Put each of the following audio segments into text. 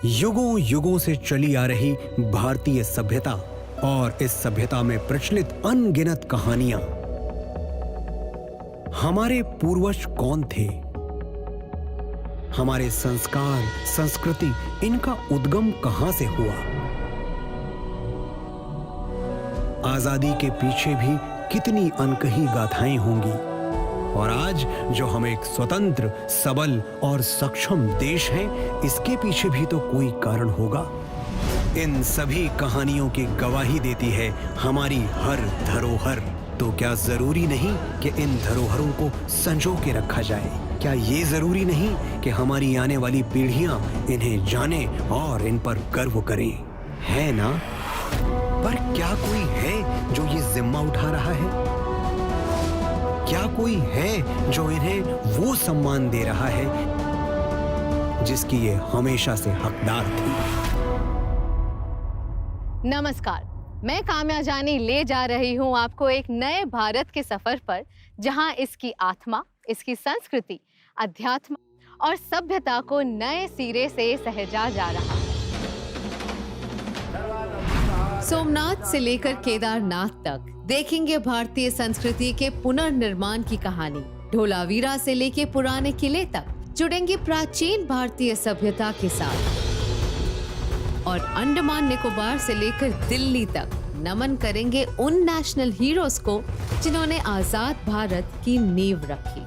युगों युगों से चली आ रही भारतीय सभ्यता और इस सभ्यता में प्रचलित अनगिनत कहानियां। हमारे पूर्वज कौन थे, हमारे संस्कार, संस्कृति, इनका उद्गम कहां से हुआ, आजादी के पीछे भी कितनी अनकही गाथाएं होंगी, और आज जो हम एक स्वतंत्र, सबल और सक्षम देश हैं, इसके पीछे भी तो कोई कारण होगा। इन सभी कहानियों की गवाही देती है हमारी हर धरोहर। तो क्या जरूरी नहीं कि इन धरोहरों को संजो के रखा जाए? क्या ये जरूरी नहीं कि हमारी आने वाली पीढ़ियां इन्हें जाने और इन पर गर्व करें? है ना? पर क्या कोई है जो ये जिम्मा उठा रहा है? क्या कोई है जो इन्हें वो सम्मान दे रहा है जिसकी ये हमेशा से हकदार थी? नमस्कार, मैं काम्या जानी ले जा रही हूँ आपको एक नए भारत के सफर पर, जहाँ इसकी आत्मा, इसकी संस्कृति, अध्यात्म और सभ्यता को नए सिरे से सहेजा जा रहा है। सोमनाथ से लेकर केदारनाथ तक देखेंगे भारतीय संस्कृति के पुनर्निर्माण की कहानी। धोलावीरा से लेकर पुराने किले तक जुड़ेंगे प्राचीन भारतीय सभ्यता के साथ, और अंडमान निकोबार से लेकर दिल्ली तक नमन करेंगे उन नेशनल हीरोज को जिन्होंने आजाद भारत की नींव रखी।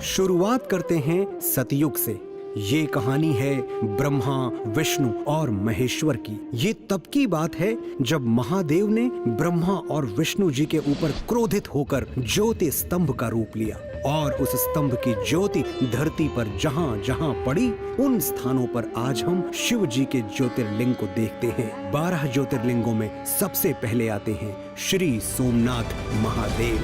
शुरुआत करते हैं सतयुग से। ये कहानी है ब्रह्मा, विष्णु और महेश्वर की। ये तब की बात है जब महादेव ने ब्रह्मा और विष्णु जी के ऊपर क्रोधित होकर ज्योति स्तंभ का रूप लिया, और उस स्तंभ की ज्योति धरती पर जहाँ जहाँ पड़ी, उन स्थानों पर आज हम शिव जी के ज्योतिर्लिंग को देखते हैं। 12 ज्योतिर्लिंगों में सबसे पहले आते हैं श्री सोमनाथ महादेव।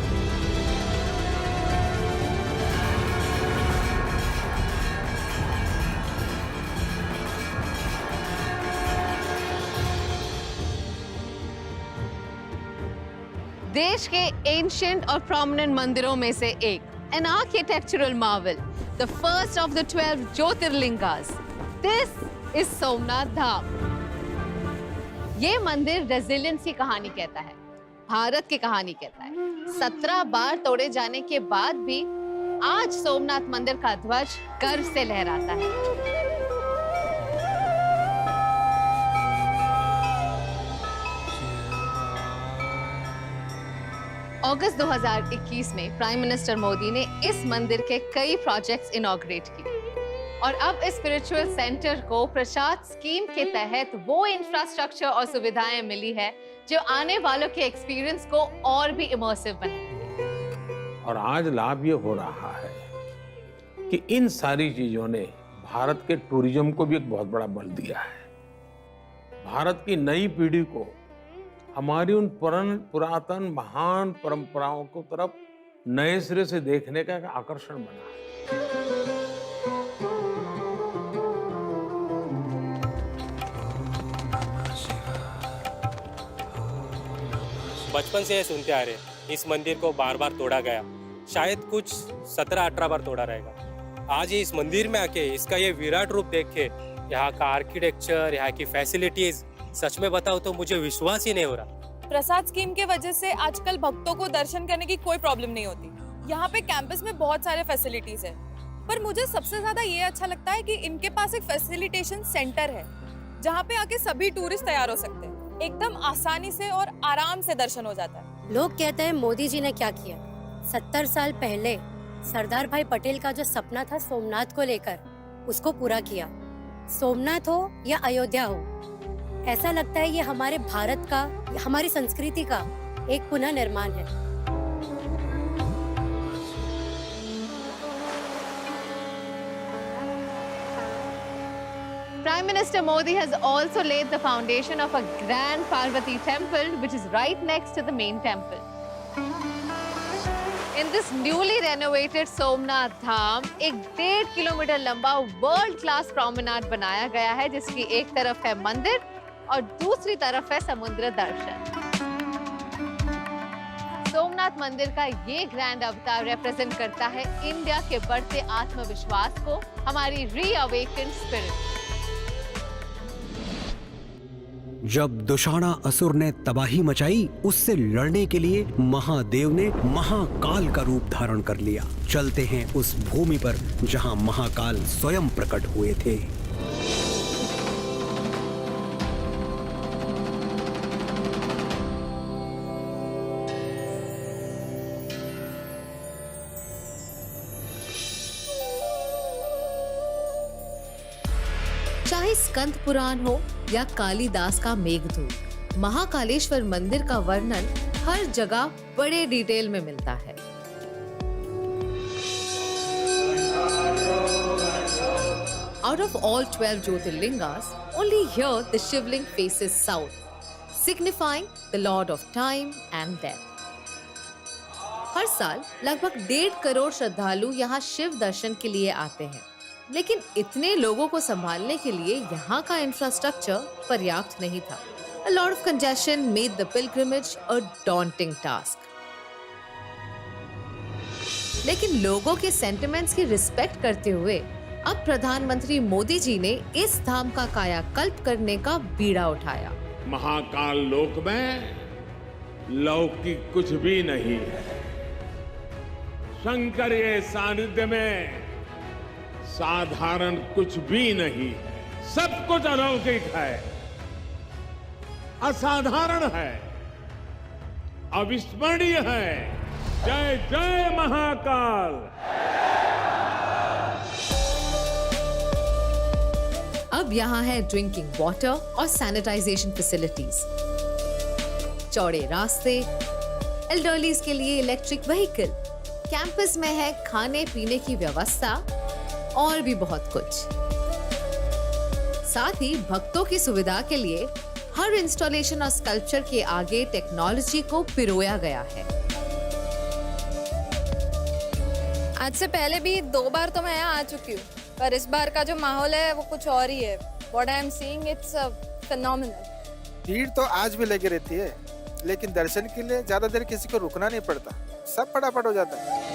देश के एंशिएंट और प्रोमिनेंट मंदिरों में से एक, an architectural marvel, the first of the 12 ज्योतिर्लिंगास, this is Somnath धाम। ये मंदिर रेजिलियंस की कहानी कहता है, भारत की कहानी कहता है। 17 बार तोड़े जाने के बाद भी आज सोमनाथ मंदिर का ध्वज गर्व से लहराता है। अगस्त 2021 में प्राइम मिनिस्टर मोदी ने इस मंदिर के कई प्रोजेक्ट्स इनॉग्रेट किए, और अब इस स्पिरिचुअल सेंटर को प्रसाद स्कीम के तहत वो इंफ्रास्ट्रक्चर और सुविधाएं मिली है जो आने वालों के एक्सपीरियंस को और भी इमर्सिव बनाएंगे। और आज लाभ ये हो रहा है कि इन सारी चीजों ने भारत के टूरिज्म को भी एक बहुत बड़ा बल दिया है। भारत की नई पीढ़ी को हमारी उन पुरातन महान परंपराओं को तरफ नए सिरे से देखने का एक आकर्षण बना है। बचपन से ये सुनते आ रहे, इस मंदिर को बार बार तोड़ा गया, शायद कुछ 17-18 बार तोड़ा रहेगा। आज ये इस मंदिर में आके इसका ये विराट रूप देख के, यहाँ का आर्किटेक्चर, यहाँ की फैसिलिटीज, सच में बताओ तो मुझे विश्वास ही नहीं हो रहा। प्रसाद स्कीम के वजह से आजकल भक्तों को दर्शन करने की कोई प्रॉब्लम नहीं होती। यहाँ पे कैंपस में बहुत सारे फैसिलिटीज है, पर मुझे सबसे ज्यादा ये अच्छा लगता है कि इनके पास एक फैसिलिटेशन सेंटर है जहाँ पे आके सभी टूरिस्ट तैयार हो सकते हैं। एकदम आसानी से और आराम से दर्शन हो जाता है। लोग कहते हैं मोदी जी ने क्या किया। 70 साल पहले सरदार भाई पटेल का जो सपना था सोमनाथ को लेकर, उसको पूरा किया। सोमनाथ हो या अयोध्या हो, ऐसा लगता है ये हमारे भारत का, हमारी संस्कृति का एक पुनः निर्माण है। Prime Minister Modi has also laid the foundation of a grand Parvati temple, which is right next to the main temple. In this newly renovated Somnath Dham, एक 1.5 किलोमीटर लंबा वर्ल्ड क्लास प्रोमेनाड बनाया गया है, जिसकी एक तरफ है मंदिर और दूसरी तरफ है समुद्र दर्शन। सोमनाथ मंदिर का ये ग्रैंड अवतार रिप्रेजेंट करता है इंडिया के बढ़ते आत्मविश्वास को, हमारी रीअवेकेंड स्पिरिट। जब दुशाणा असुर ने तबाही मचाई, उससे लड़ने के लिए महादेव ने महाकाल का रूप धारण कर लिया। चलते हैं उस भूमि पर जहां महाकाल स्वयं प्रकट हुए थे। चाहे स्कंद पुराण हो या कालिदास का मेघदूत, महाकालेश्वर मंदिर का वर्णन हर जगह बड़े डिटेल में मिलता है। Out of all 12 Jyotirlingas, only here the Shivling faces south, signifying the Lord of Time and Death. हर साल लगभग 1.5 करोड़ श्रद्धालु यहाँ शिव दर्शन के लिए आते हैं, लेकिन इतने लोगों को संभालने के लिए यहाँ का इंफ्रास्ट्रक्चर पर्याप्त नहीं था। A lot of congestion made the pilgrimage a daunting task. लेकिन लोगों के सेंटिमेंट्स की रिस्पेक्ट करते हुए अब प्रधानमंत्री मोदी जी ने इस धाम का कायाकल्प करने का बीड़ा उठाया। महाकाल लोक में लौकिक कुछ भी नहीं है। शंकर के सानिध्य में साधारण कुछ भी नहीं, सब कुछ अलौकिक है, असाधारण है, अविस्मरणीय है। जय जय महाकाल। अब यहाँ है ड्रिंकिंग वाटर और सैनिटाइजेशन फैसिलिटीज, चौड़े रास्ते, एल्डरलीज के लिए इलेक्ट्रिक व्हीकल, कैंपस में है खाने पीने की व्यवस्था और भी बहुत कुछ। साथ ही भक्तों की सुविधा के लिए हर इंस्टॉलेशन और स्कल्पचर के आगे टेक्नोलॉजी को पिरोया गया है। आज से पहले भी 2 बार तो मैं यहाँ आ चुकी हूँ, पर इस बार का जो माहौल है वो कुछ और ही है। What I am seeing, it's phenomenal. भीड़ तो आज भी लगी रहती है, लेकिन दर्शन के लिए ज्यादा देर किसी को रुकना नहीं पड़ता, सब फटाफट हो जाता है।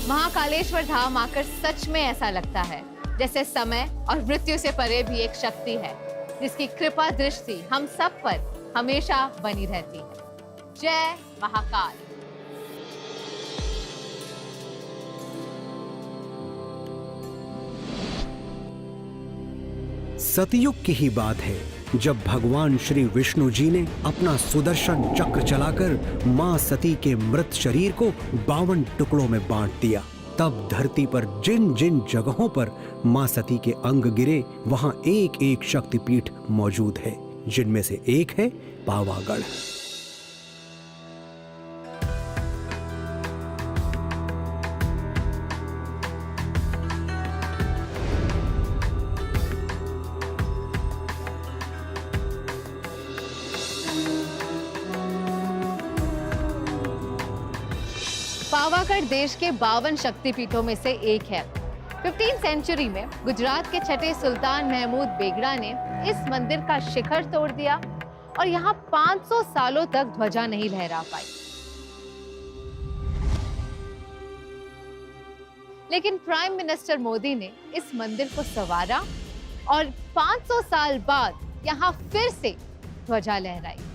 महाकालेश्वर धाम आकर सच में ऐसा लगता है जैसे समय और मृत्यु से परे भी एक शक्ति है, जिसकी कृपा दृष्टि हम सब पर हमेशा बनी रहती है। जय महाकाल। सतयुग की ही बात है जब भगवान श्री विष्णु जी ने अपना सुदर्शन चक्र चलाकर मां सती के मृत शरीर को 52 टुकड़ों में बांट दिया। तब धरती पर जिन जिन जगहों पर मां सती के अंग गिरे, वहां एक एक शक्तिपीठ मौजूद है, जिनमें से एक है पावागढ़। पावागढ़ देश के 52 शक्तिपीठों में से एक है। 15th सेंचुरी में गुजरात के छठे सुल्तान महमूद बेगड़ा ने इस मंदिर का शिखर तोड़ दिया और यहाँ 500 सालों तक ध्वजा नहीं लहरा पाई। लेकिन प्राइम मिनिस्टर मोदी ने इस मंदिर को संवारा और 500 साल बाद यहाँ फिर से ध्वजा लहराई।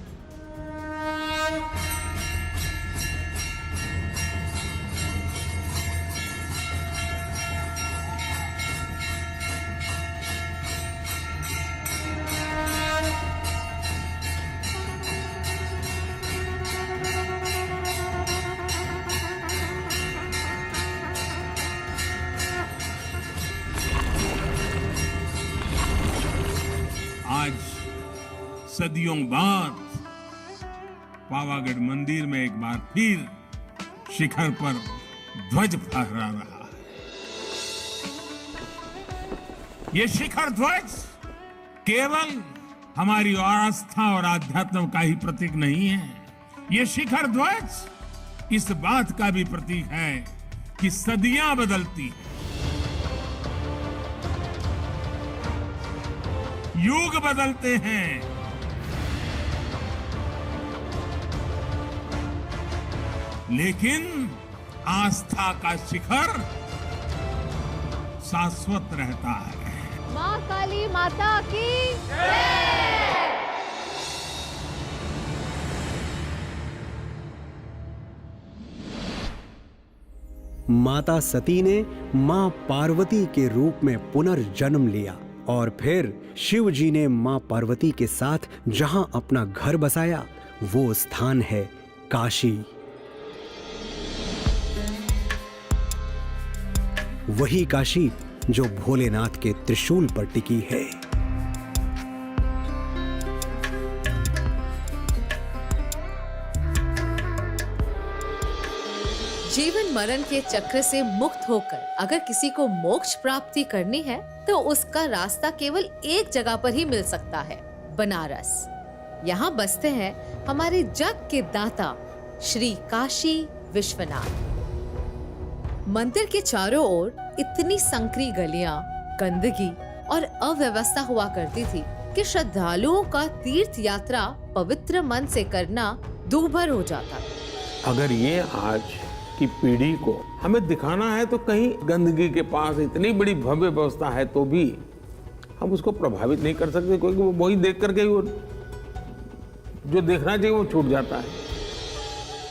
सदियों बाद पावागढ़ मंदिर में एक बार फिर शिखर पर ध्वज फहरा रहा है। ये शिखर ध्वज केवल हमारी आस्था और आध्यात्म का ही प्रतीक नहीं है। ये शिखर ध्वज इस बात का भी प्रतीक है कि सदियां बदलती हैं, युग बदलते हैं, लेकिन आस्था का शिखर शाश्वत रहता है। माँ काली माता की जय। माता सती ने मां पार्वती के रूप में पुनर्जन्म लिया और फिर शिव जी ने मां पार्वती के साथ जहां अपना घर बसाया वो स्थान है काशी। वही काशी जो भोलेनाथ के त्रिशूल पर टिकी है। जीवन मरण के चक्र से मुक्त होकर अगर किसी को मोक्ष प्राप्ति करनी है तो उसका रास्ता केवल एक जगह पर ही मिल सकता है, बनारस। यहाँ बसते हैं हमारे जग के दाता श्री काशी विश्वनाथ। मंदिर के चारों ओर इतनी संकरी गलियां, गंदगी और अव्यवस्था हुआ करती थी कि श्रद्धालुओं का तीर्थ यात्रा पवित्र मन से करना दूभर हो जाता था। अगर ये आज की पीढ़ी को हमें दिखाना है तो कहीं गंदगी के पास इतनी बड़ी भव्य व्यवस्था है तो भी हम उसको प्रभावित नहीं कर सकते, क्योंकि वो वही देख करके वो जो देखना चाहिए वो छूट जाता है।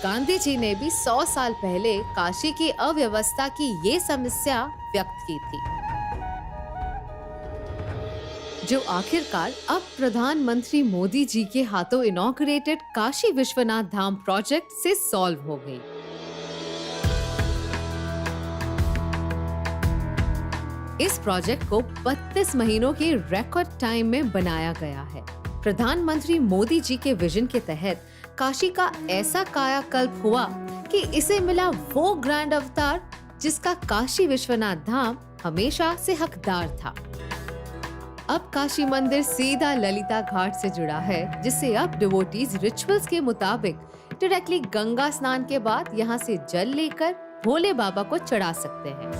गांधी जी ने भी 100 साल पहले काशी की अव्यवस्था की ये समस्या व्यक्त की थी, जो आखिरकार अब प्रधानमंत्री मोदी जी के हाथों इनॉग्रेटेड काशी विश्वनाथ धाम प्रोजेक्ट से सॉल्व हो गई। इस प्रोजेक्ट को 32 महीनों के रिकॉर्ड टाइम में बनाया गया है। प्रधानमंत्री मोदी जी के विजन के तहत काशी का ऐसा कायाकल्प हुआ कि इसे मिला वो ग्रैंड अवतार जिसका काशी विश्वनाथ धाम हमेशा से हकदार था। अब काशी मंदिर सीधा ललिता घाट से जुड़ा है, जिससे अब डिवोटीज रिचुअल्स के मुताबिक डायरेक्टली गंगा स्नान के बाद यहाँ से जल लेकर भोले बाबा को चढ़ा सकते हैं।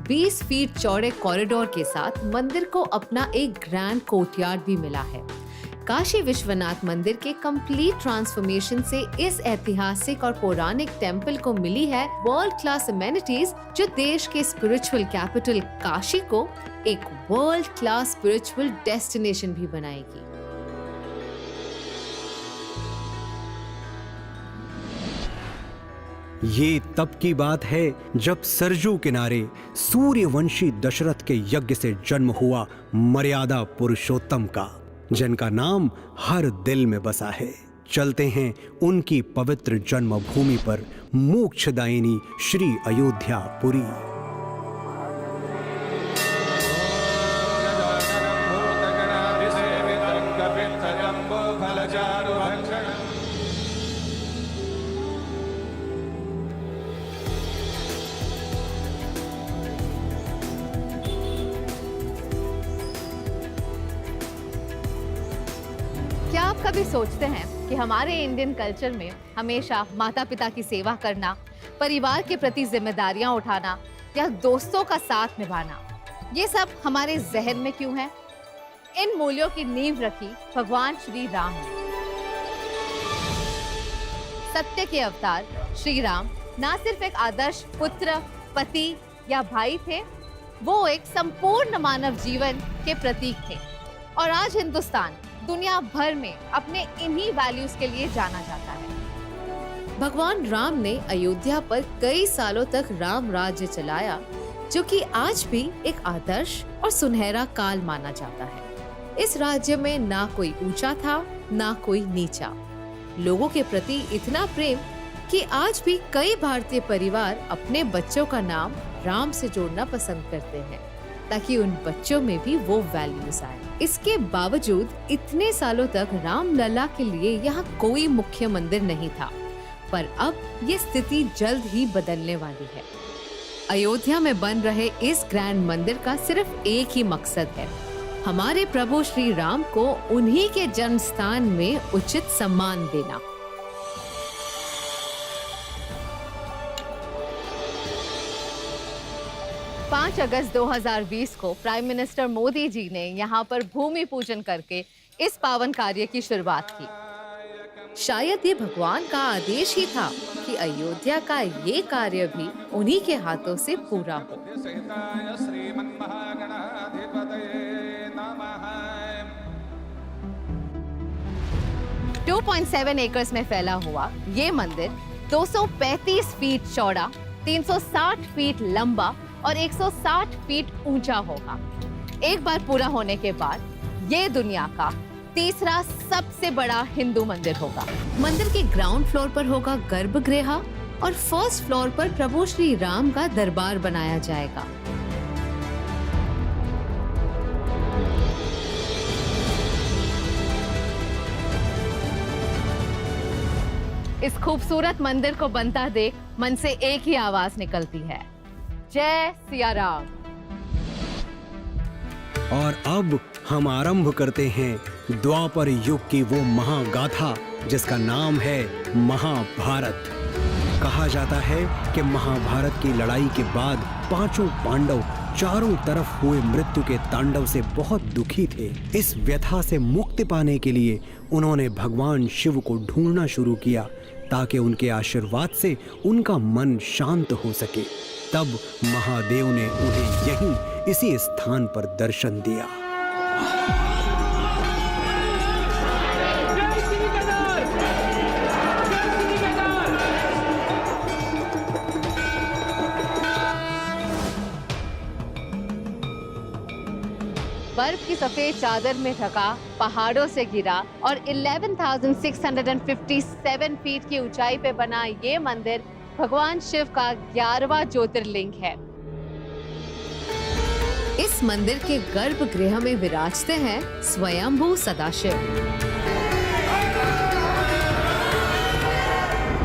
20 फीट चौड़े कॉरिडोर के साथ मंदिर को अपना एक ग्रैंड कोर्टयार्ड भी मिला है। काशी विश्वनाथ मंदिर के कंप्लीट ट्रांसफॉर्मेशन से इस ऐतिहासिक और पौराणिक टेम्पल को मिली है वर्ल्ड क्लास अमेनिटीज, जो देश के स्पिरिचुअल कैपिटल काशी को एक वर्ल्ड क्लास स्पिरिचुअल डेस्टिनेशन भी बनाएगी। ये तब की बात है जब सरजू किनारे सूर्यवंशी दशरथ के यज्ञ से जन्म हुआ मर्यादा पुरुषोत्तम का, जिनका नाम हर दिल में बसा है। चलते हैं उनकी पवित्र जन्मभूमि पर, मोक्षदायिनी श्री अयोध्या पुरी। क्या आप कभी सोचते हैं कि हमारे इंडियन कल्चर में हमेशा माता पिता की सेवा करना, परिवार के प्रति जिम्मेदारियां उठाना या दोस्तों का साथ निभाना, ये सब हमारे जहन में क्यों है? इन मूल्यों की नींव रखी भगवान श्री राम ने। सत्य के अवतार श्री राम ना सिर्फ एक आदर्श पुत्र, पति या भाई थे, वो एक संपूर्ण मानव जीवन के प्रतीक थे। और आज हिंदुस्तान दुनिया भर में अपने इन्हीं वैल्यूज के लिए जाना जाता है। भगवान राम ने अयोध्या पर कई सालों तक राम राज्य चलाया, जो कि आज भी एक आदर्श और सुनहरा काल माना जाता है। इस राज्य में ना कोई ऊंचा था, ना कोई नीचा। लोगों के प्रति इतना प्रेम कि आज भी कई भारतीय परिवार अपने बच्चों का नाम राम से जोड़ना पसंद करते हैं। ताकि उन बच्चों में भी वो वैल्यूज आए। इसके बावजूद इतने सालों तक रामलला के लिए यहाँ कोई मुख्य मंदिर नहीं था, पर अब ये स्थिति जल्द ही बदलने वाली है। अयोध्या में बन रहे इस ग्रैंड मंदिर का सिर्फ एक ही मकसद है, हमारे प्रभु श्री राम को उन्हीं के जन्म स्थान में उचित सम्मान देना। पाँच अगस्त 2020 को प्राइम मिनिस्टर मोदी जी ने यहाँ पर भूमि पूजन करके इस पावन कार्य की शुरुआत की। शायद ये भगवान का आदेश ही था कि अयोध्या का ये कार्य भी उन्हीं के हाथों से पूरा हो। 2.7 एकर्स में फैला हुआ ये मंदिर 235 फीट चौड़ा, 360 फीट लंबा और 160 फीट ऊंचा होगा। एक बार पूरा होने के बाद ये दुनिया का तीसरा सबसे बड़ा हिंदू मंदिर होगा। मंदिर के ग्राउंड फ्लोर पर होगा गर्भगृह और फर्स्ट फ्लोर पर प्रभु श्री राम का दरबार बनाया जाएगा। इस खूबसूरत मंदिर को बनता देख मन से एक ही आवाज निकलती है, जय सिया राम। और अब हम आरंभ करते हैं द्वापर युग की वो महागाथा जिसका नाम है महाभारत। कहा जाता है कि महाभारत की लड़ाई के बाद पांचों पांडव चारों तरफ हुए मृत्यु के तांडव से बहुत दुखी थे। इस व्यथा से मुक्ति पाने के लिए उन्होंने भगवान शिव को ढूंढना शुरू किया ताकि उनके आशीर्वाद से उनका मन शांत हो सके। तब महादेव ने उन्हें यहीं इसी स्थान पर दर्शन दिया। बर्फ की सफेद चादर में ढका, पहाड़ों से घिरा और 11,657 फीट की ऊंचाई पे बना ये मंदिर भगवान शिव का 11वां ज्योतिर्लिंग है। इस मंदिर के गर्भगृह में विराजते हैं स्वयंभू सदाशिव।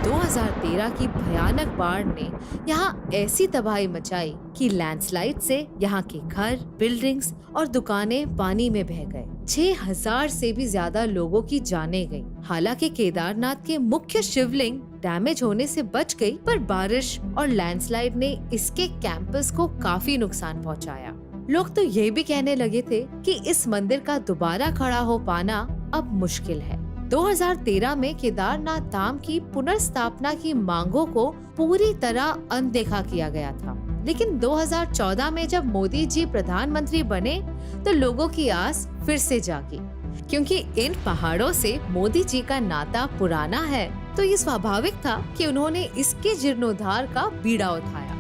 2013 की भयानक बाढ़ ने यहाँ ऐसी तबाही मचाई कि लैंडस्लाइड से यहाँ के घर, बिल्डिंग्स और दुकानें पानी में बह गए। 6,000 से भी ज्यादा लोगों की जानें गई। हालांकि केदारनाथ के मुख्य शिवलिंग डैमेज होने से बच गई, पर बारिश और लैंडस्लाइड ने इसके कैंपस को काफी नुकसान पहुँचाया। लोग तो ये भी कहने लगे थे कि इस मंदिर का दोबारा खड़ा हो पाना अब मुश्किल है। 2013 में केदारनाथ धाम की पुनर्स्थापना की मांगों को पूरी तरह अनदेखा किया गया था, लेकिन 2014 में जब मोदी जी प्रधानमंत्री बने तो लोगों की आस फिर से जागी, क्योंकि इन पहाड़ों से मोदी जी का नाता पुराना है, तो ये स्वाभाविक था कि उन्होंने इसके जीर्णोद्धार का बीड़ा उठाया।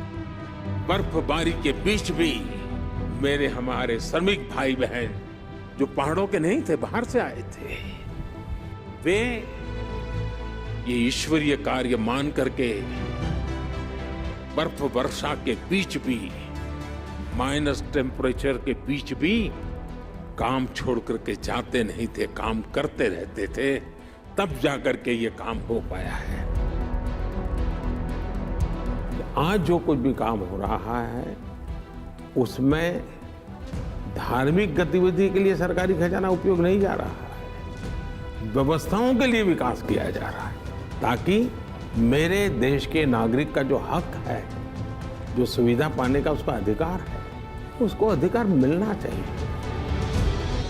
बर्फबारी के बीच भी मेरे हमारे श्रमिक भाई बहन जो पहाड़ों के नहीं थे, बाहर से आए थे, वे ये ईश्वरीय कार्य मान करके बर्फ वर्षा के बीच भी, माइनस टेम्परेचर के बीच भी काम छोड़ करके जाते नहीं थे, काम करते रहते थे। तब जाकर के ये काम हो पाया है। आज जो कुछ भी काम हो रहा है उसमें धार्मिक गतिविधि के लिए सरकारी खजाना उपयोग नहीं जा रहा है, व्यवस्थाओं के लिए विकास किया जा रहा है, ताकि मेरे देश के नागरिक का जो हक है, जो सुविधा पाने का उसका अधिकार है, उसको अधिकार मिलना चाहिए।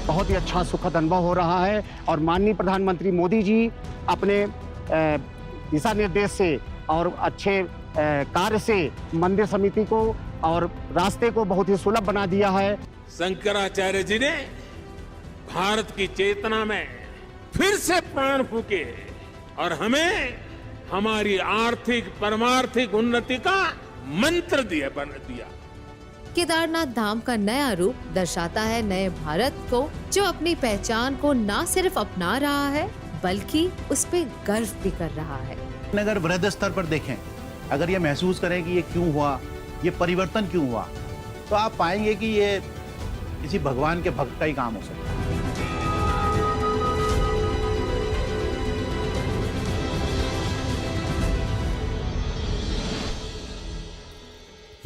बहुत ही अच्छा सुखद अनुभव हो रहा है और माननीय प्रधानमंत्री मोदी जी अपने दिशा निर्देश से और अच्छे कार्य से मंदिर समिति को और रास्ते को बहुत ही सुलभ बना दिया है। शंकराचार्य जी ने भारत की चेतना में फिर से प्राण फूके और हमें हमारी आर्थिक परमार्थिक उन्नति का मंत्र दिया। केदारनाथ धाम का नया रूप दर्शाता है नए भारत को, जो अपनी पहचान को न सिर्फ अपना रहा है बल्कि उस पे गर्व भी कर रहा है। अगर वृहद स्तर पर देखें, अगर ये महसूस करें कि ये क्यों हुआ, ये परिवर्तन क्यों हुआ, तो आप पाएंगे कि ये किसी भगवान के भक्त का ही काम हो सकता है।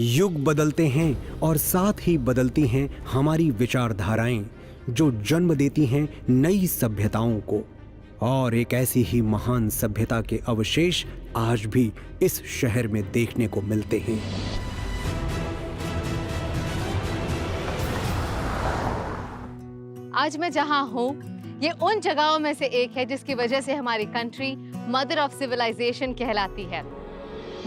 युग बदलते हैं और साथ ही बदलती हैं हमारी विचारधाराएं, जो जन्म देती हैं नई सभ्यताओं को। और एक ऐसी ही महान सभ्यता के अवशेष आज भी इस शहर में देखने को मिलते हैं। आज मैं जहां हूं, ये उन जगहों में से एक है जिसकी वजह से हमारी कंट्री मदर ऑफ सिविलाइजेशन कहलाती है।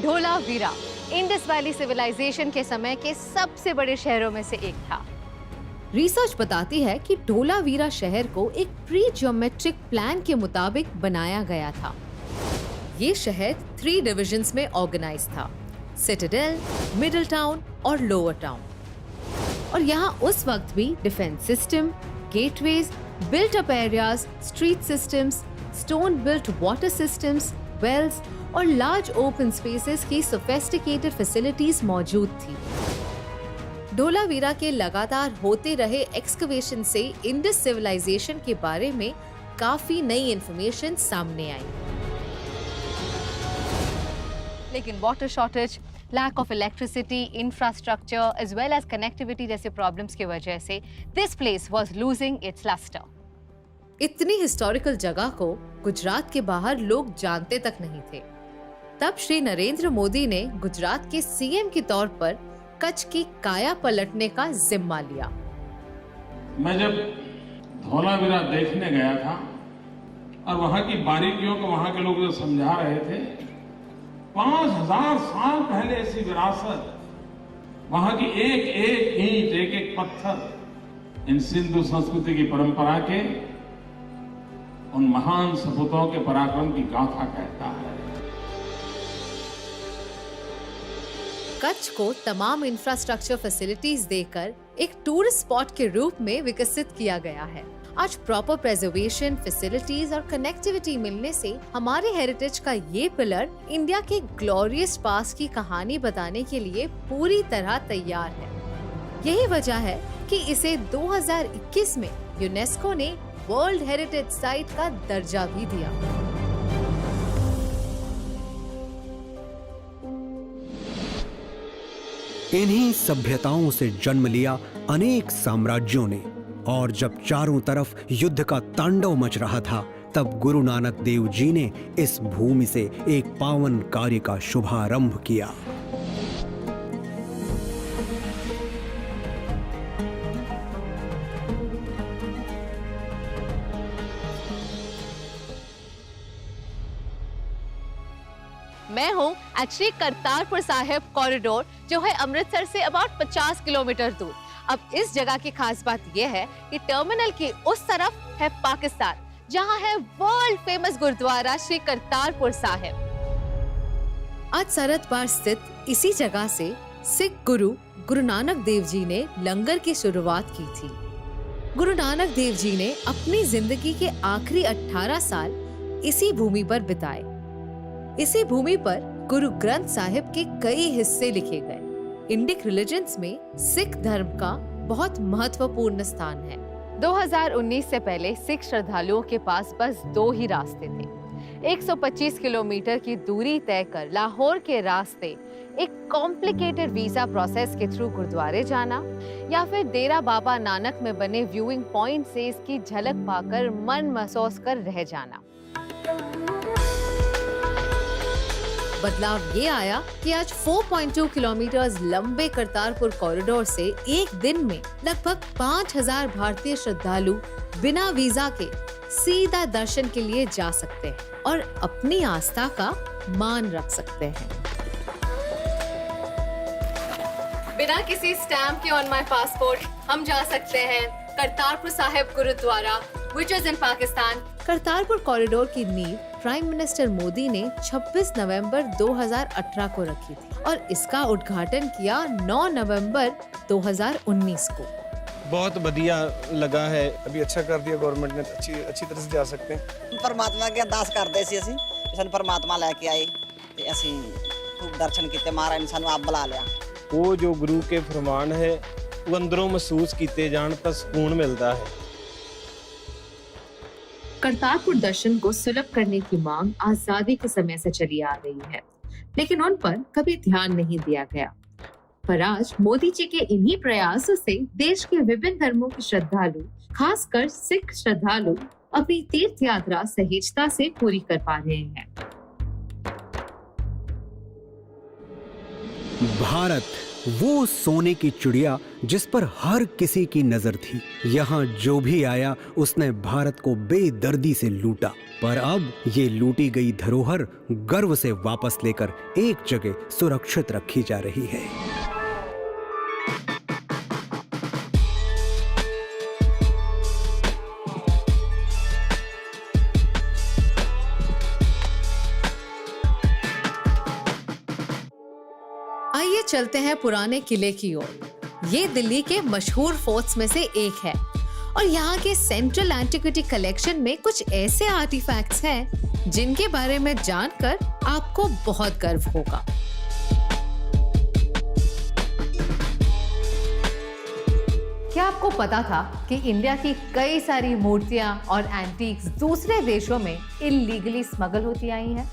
धोलावीरा इंडस वैली सिविलाइजेशन के समय के सबसे बड़े शहरों में से एक था। रिसर्च बताती है कि धोलावीरा शहर को एक प्री ज्योमेट्रिक प्लान के मुताबिक बनाया गया था। ये शहर 3 डिविजन्स में ऑर्गेनाइज था: सिटाडेल, मिडिल टाउन और लोअर टाउन। और यहाँ उस वक्त भी defence system, gateways, built up areas, street systems, stone built water systems, wells और लार्ज ओपन स्पेसेस की सोफिस्टिकेटेड फैसिलिटीज मौजूद थी। धोलावीरा के लगातार होते रहे एक्सकवेशन से इंडस सिविलाइजेशन के बारे में काफी नई इंफॉर्मेशन सामने आई। लेकिन water shortage, lack of electricity, infrastructure as well as connectivity जैसे प्रॉब्लम्स की वजह से this place was losing its lustre. इतनी हिस्टोरिकल जगह को गुजरात के बाहर लोग जानते तक नहीं थे। तब श्री नरेंद्र मोदी ने गुजरात के सीएम के तौर पर कच्छ की काया पलटने का जिम्मा लिया। मैं जब धोलावीरा देखने गया था और वहां की बारीकियों को वहां के लोग जो समझा रहे थे, 5000 साल पहले ऐसी विरासत, वहां की एक एक ईंट, एक एक पत्थर इन सिंधु संस्कृति की परंपरा के, उन महान सपूतों के पराक्रम की गाथा कहता है। कच्छ को तमाम इंफ्रास्ट्रक्चर फैसिलिटीज देकर एक टूरिस्ट स्पॉट के रूप में विकसित किया गया है। आज प्रॉपर प्रिजर्वेशन, फैसिलिटीज और कनेक्टिविटी मिलने से हमारे हेरिटेज का ये पिलर इंडिया के ग्लोरियस पास्ट की कहानी बताने के लिए पूरी तरह तैयार है। यही वजह है कि इसे 2021 में यूनेस्को ने वर्ल्ड हेरिटेज साइट का दर्जा भी दिया। इन्हीं सभ्यताओं से जन्म लिया अनेक साम्राज्यों ने, और जब चारों तरफ युद्ध का तांडव मच रहा था, तब गुरु नानक देव जी ने इस भूमि से एक पावन कार्य का शुभारंभ किया। मैं हूँ एट श्री करतारपुर साहिब कॉरिडोर, जो है अमृतसर से अबाउट 50 किलोमीटर दूर। अब इस जगह की खास बात यह है कि टर्मिनल की उस तरफ है पाकिस्तान, जहाँ है वर्ल्ड फेमस गुरुद्वारा श्री करतारपुर साहिब। आज सरहद पार स्थित इसी जगह से सिख गुरु नानक देव जी ने लंगर की शुरुआत की थी। गुरु नानक देव जी ने अपनी जिंदगी के आखिरी 18 साल इसी भूमि पर बिताए। इसी भूमि पर गुरु ग्रंथ साहिब के कई हिस्से लिखे गए। इंडिक रिलीजन्स में सिख धर्म का बहुत महत्वपूर्ण स्थान है। 2019 से पहले सिख श्रद्धालुओं के पास बस 2 ही रास्ते थे। 125 किलोमीटर की दूरी तय कर लाहौर के रास्ते एक कॉम्प्लिकेटेड वीजा प्रोसेस के थ्रू गुरुद्वारे जाना, या फिर डेरा बाबा नानक में बने व्यूइंग पॉइंट से इसकी झलक पाकर मन महसूस कर रह जाना। बदलाव ये आया कि आज 4.2 किलोमीटर लंबे करतारपुर कॉरिडोर से एक दिन में लगभग 5000 भारतीय श्रद्धालु बिना वीजा के सीधा दर्शन के लिए जा सकते हैं और अपनी आस्था का मान रख सकते हैं। बिना किसी स्टैम्प के ऑन माय पासपोर्ट हम जा सकते हैं Kartarpur Sahib gurdwara, which is in Pakistan. Kartarpur corridor की नींव प्राइम मिनिस्टर मोदी ने 26 नवंबर 2018 को रखी थी और इसका उद्घाटन किया 9 नवंबर 2019 को। बहुत बढ़िया लगा है, अभी अच्छा कर दिया गवर्नमेंट ने, अच्छी तरह से जा सकते हैं। परमात्मा के अरदास करते सी ਅਸੀਂ ਸਾਨੂੰ परमात्मा लेके आए ਤੇ ਅਸੀਂ खूब दर्शन किए, महाराज ने सानू आप बुला लिया। वो जो गुरु के फरमान है ਉਹ ਅੰਦਰੋਂ ਮਹਿਸੂਸ ਕੀਤੇ ਜਾਣ ਤਾਂ ਸਕੂਨ ਮਿਲਦਾ ਹੈ। करतारपुर दर्शन को सुलभ करने की मांग आजादी के समय से चली आ रही है, लेकिन उन पर कभी ध्यान नहीं दिया गया। पर आज मोदी जी के इन्हीं प्रयासों से देश के विभिन्न धर्मों के श्रद्धालु, खासकर सिख श्रद्धालु, अपनी तीर्थ यात्रा सहजता से पूरी कर पा रहे हैं। भारत वो सोने की चिड़िया जिस पर हर किसी की नजर थी। यहाँ जो भी आया उसने भारत को बेदर्दी से लूटा, पर अब ये लूटी गई धरोहर गर्व से वापस लेकर एक जगह सुरक्षित रखी जा रही है। आइए चलते हैं पुराने किले की ओर। ये दिल्ली के मशहूर फोर्ट्स में से एक है और यहाँ के सेंट्रल एंटिक्विटी कलेक्शन में कुछ ऐसे आर्टिफैक्ट्स हैं जिनके बारे में जानकर आपको बहुत गर्व होगा। क्या आपको पता था कि इंडिया की कई सारी मूर्तियां और एंटीक्स दूसरे देशों में इल्लीगली स्मगल होती आई हैं?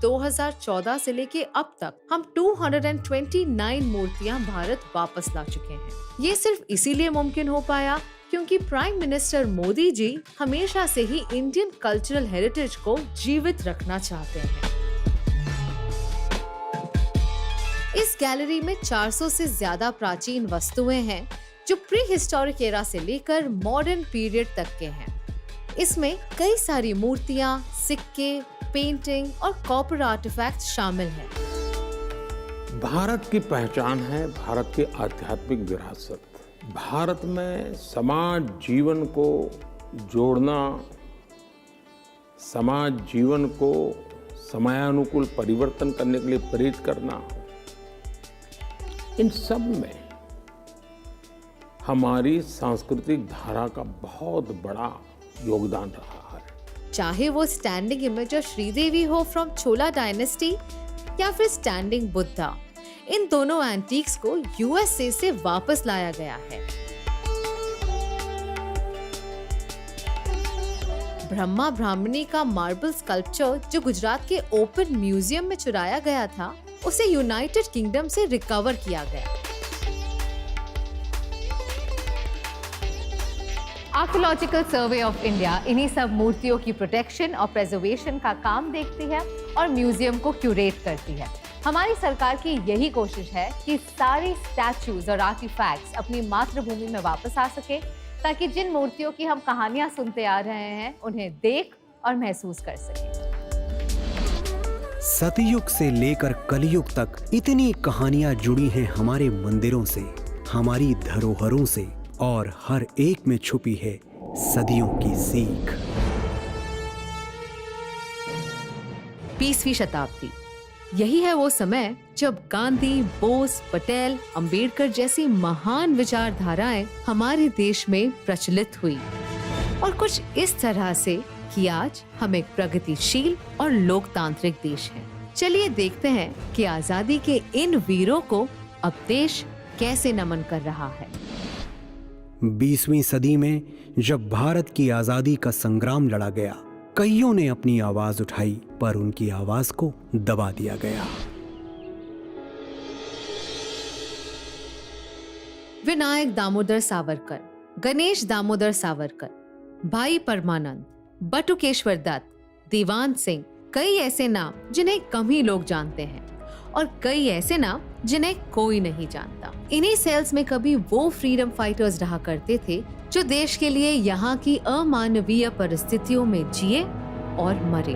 2014 से लेके अब तक हम 229 मूर्तियां भारत वापस ला चुके हैं। ये सिर्फ इसीलिए मुमकिन हो पाया क्योंकि प्राइम मिनिस्टर मोदी जी हमेशा से ही इंडियन कल्चरल हेरिटेज को जीवित रखना चाहते हैं। इस गैलरी में 400 से ज्यादा प्राचीन वस्तुएं हैं जो प्री हिस्टोरिक एरा से लेकर मॉडर्न पीरियड तक के हैं। इसमें कई सारी मूर्तियां, सिक्के, पेंटिंग और कॉपर आर्टिफैक्ट्स शामिल हैं। भारत की पहचान है भारत की आध्यात्मिक विरासत। भारत में समाज जीवन को जोड़ना, समाज जीवन को समयानुकूल परिवर्तन करने के लिए प्रेरित करना, इन सब में हमारी सांस्कृतिक धारा का बहुत बड़ा योगदान रहा है। चाहे वो स्टैंडिंग इमेज ऑफ श्रीदेवी हो फ्रॉम चोला डायनेस्टी या फिर स्टैंडिंग बुद्धा, इन दोनों एंटीक्स को यूएसए से वापस लाया गया है। ब्रह्मा ब्राह्मणी का मार्बल स्कल्पचर जो गुजरात के ओपन म्यूजियम में चुराया गया था, उसे यूनाइटेड किंगडम से रिकवर किया गया। आर्कियोलॉजिकल सर्वे ऑफ इंडिया इन्हीं सब मूर्तियों की प्रोटेक्शन और प्रिजर्वेशन का काम देखती है और म्यूजियम को क्यूरेट करती है। हमारी सरकार की यही कोशिश है कि सारी स्टैच्यूज और आर्टिफैक्ट्स अपनी मातृभूमि में वापस आ सके, ताकि जिन मूर्तियों की हम कहानियां सुनते आ रहे हैं उन्हें देख और महसूस कर सकें। सतयुग से लेकर कलयुग तक इतनी कहानियां जुड़ी हैं हमारे मंदिरों से, हमारी धरोहरों से, और हर एक में छुपी है सदियों की सीख। 20वीं शताब्दी, यही है वो समय जब गांधी, बोस, पटेल, अंबेडकर जैसी महान विचारधाराएं हमारे देश में प्रचलित हुई और कुछ इस तरह से कि आज हम एक प्रगतिशील और लोकतांत्रिक देश हैं। चलिए देखते हैं कि आजादी के इन वीरों को अब देश कैसे नमन कर रहा है। 20वीं सदी में जब भारत की आजादी का संग्राम लड़ा गया, कईयों ने अपनी आवाज उठाई, पर उनकी आवाज को दबा दिया गया। विनायक दामोदर सावरकर, गणेश दामोदर सावरकर, भाई परमानंद, बटुकेश्वर दत्त, दीवान सिंह, कई ऐसे नाम जिन्हें कम ही लोग जानते हैं और कई ऐसे नाम जिन्हें कोई नहीं जानता। इन्हीं सेल्स में कभी वो फ्रीडम फाइटर्स रहा करते थे जो देश के लिए यहाँ की अमानवीय परिस्थितियों में जिए और मरे।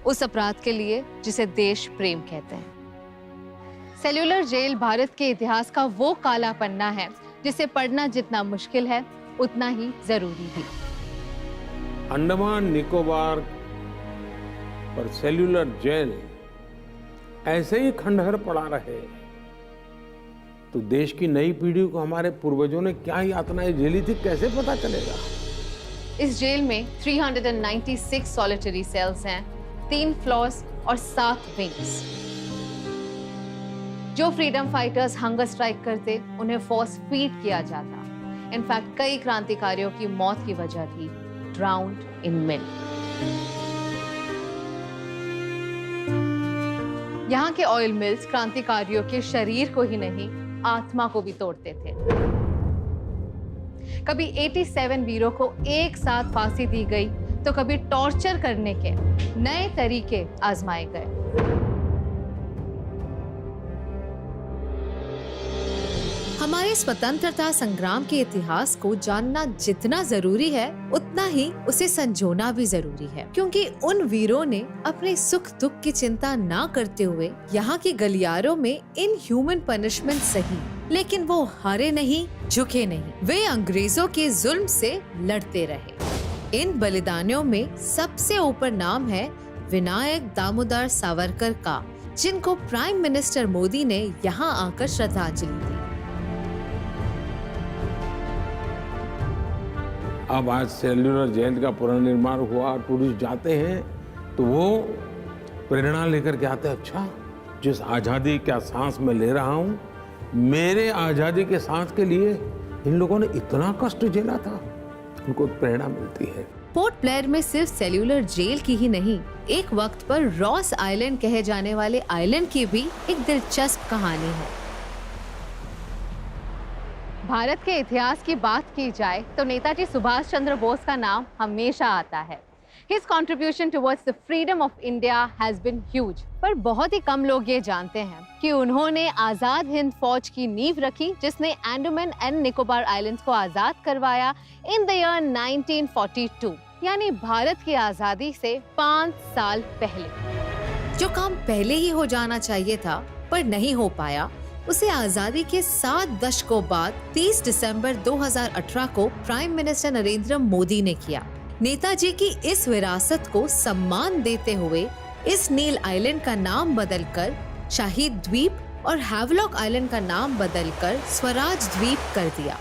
उस अपराध के लिए जिसे देश प्रेम कहते हैं। सेल्यूलर जेल भारत के इतिहास का वो काला पन्ना है जिसे पढ़ना जितना मुश्किल है उतना ही जरूरी भी। अंडमान निकोबार पर सेल्यूलर जेल ऐसे ही खंडहर पड़ा रहे तो देश की नई पीढ़ी को हमारे पूर्वजों ने क्या यातनाएं झेली थी कैसे पता चलेगा। इस जेल में 396 सॉलिटरी सेल्स हैं, 3 फ्लोर्स और 7 विंग्स। जो फ्रीडम फाइटर्स हंगर स्ट्राइक करते उन्हें फोर्स फीड किया जाता। इनफैक्ट कई क्रांतिकारियों की मौत की वजह थी ड्राउन्ड इन मिल्क। यहाँ के ऑयल मिल्स क्रांतिकारियों के शरीर को ही नहीं, आत्मा को भी तोड़ते थे। कभी 87 वीरों को एक साथ फांसी दी गई, तो कभी टॉर्चर करने के नए तरीके आजमाए गए। हमारे स्वतंत्रता संग्राम के इतिहास को जानना जितना जरूरी है, उतना ही उसे संजोना भी जरूरी है, क्योंकि उन वीरों ने अपने सुख दुख की चिंता ना करते हुए यहाँ के गलियारों में इन ह्यूमन पनिशमेंट सही, लेकिन वो हारे नहीं, झुके नहीं। वे अंग्रेजों के जुल्म से लड़ते रहे। इन बलिदानियों में सबसे ऊपर नाम है विनायक दामोदर सावरकर का, जिनको प्राइम मिनिस्टर मोदी ने यहाँ आकर श्रद्धांजलि दी। अब आज सेल्यूलर जेल का पुनर्निर्माण हुआ, टूरिस्ट जाते हैं तो वो प्रेरणा लेकर के आते हैं, अच्छा जिस आज़ादी का सांस मैं ले रहा हूँ, मेरे आज़ादी के सांस के लिए इन लोगों ने इतना कष्ट झेला था, उनको प्रेरणा मिलती है। पोर्ट ब्लेयर में सिर्फ सेल्यूलर जेल की ही नहीं, एक वक्त पर रॉस आइलैंड कहे जाने वाले आइलैंड की भी एक दिलचस्प कहानी है। भारत के इतिहास की बात की जाए तो नेताजी सुभाष चंद्र बोस का नाम हमेशा आता है। His contribution towards the freedom of India has been huge। पर बहुत ही कम लोग ये जानते हैं कि उन्होंने आजाद हिंद फौज की नींव रखी, जिसने अंडमान एंड निकोबार आइलैंड्स को आजाद करवाया इन द ईयर 1942, यानी भारत की आजादी से 5 साल पहले। जो काम पहले ही हो जाना चाहिए था पर नहीं हो पाया, उसे आजादी के 7 दशकों बाद 30 दिसंबर 2018 को प्राइम मिनिस्टर नरेंद्र मोदी ने किया। नेताजी की इस विरासत को सम्मान देते हुए इस नील आइलैंड का नाम बदलकर शहीद द्वीप और हैवलॉक आइलैंड का नाम बदलकर स्वराज द्वीप कर दिया।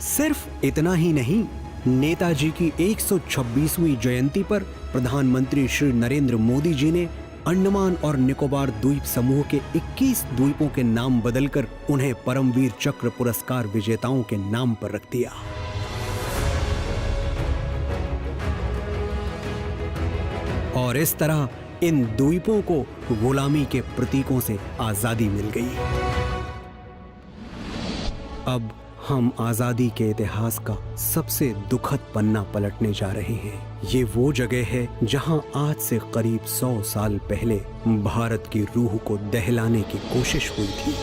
सिर्फ इतना ही नहीं, नेताजी की 126वीं जयंती पर प्रधानमंत्री श्री नरेंद्र मोदी जी ने अंडमान और निकोबार द्वीप समूह के 21 द्वीपों के नाम बदलकर उन्हें परमवीर चक्र पुरस्कार विजेताओं के नाम पर रख दिया। और इस तरह इन द्वीपों को गुलामी के प्रतीकों से आजादी मिल गई। अब हम आजादी के इतिहास का सबसे दुखद पन्ना पलटने जा रहे हैं। ये वो जगह है जहां आज से करीब 100 साल पहले भारत की रूह को दहलाने की कोशिश हुई थी।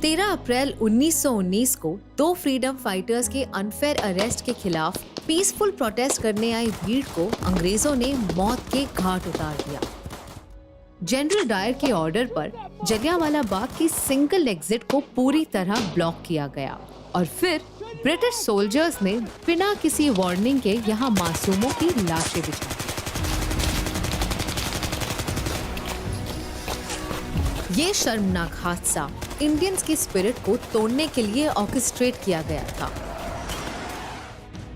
13 अप्रैल 1919 को 2 फ्रीडम फाइटर्स के अनफेयर अरेस्ट के खिलाफ पीसफुल प्रोटेस्ट करने आई भीड़ को अंग्रेजों ने मौत के घाट उतार दिया। जनरल डायर के ऑर्डर पर जलियांवाला बाग की सिंगल एग्जिट को पूरी तरह ब्लॉक किया गया और फिर ब्रिटिश सोल्जर्स ने बिना किसी वार्निंग के यहाँ मासूमों की लाशें बिछाई। ये शर्मनाक हादसा इंडियंस की स्पिरिट को तोड़ने के लिए ऑर्केस्ट्रेट किया गया था।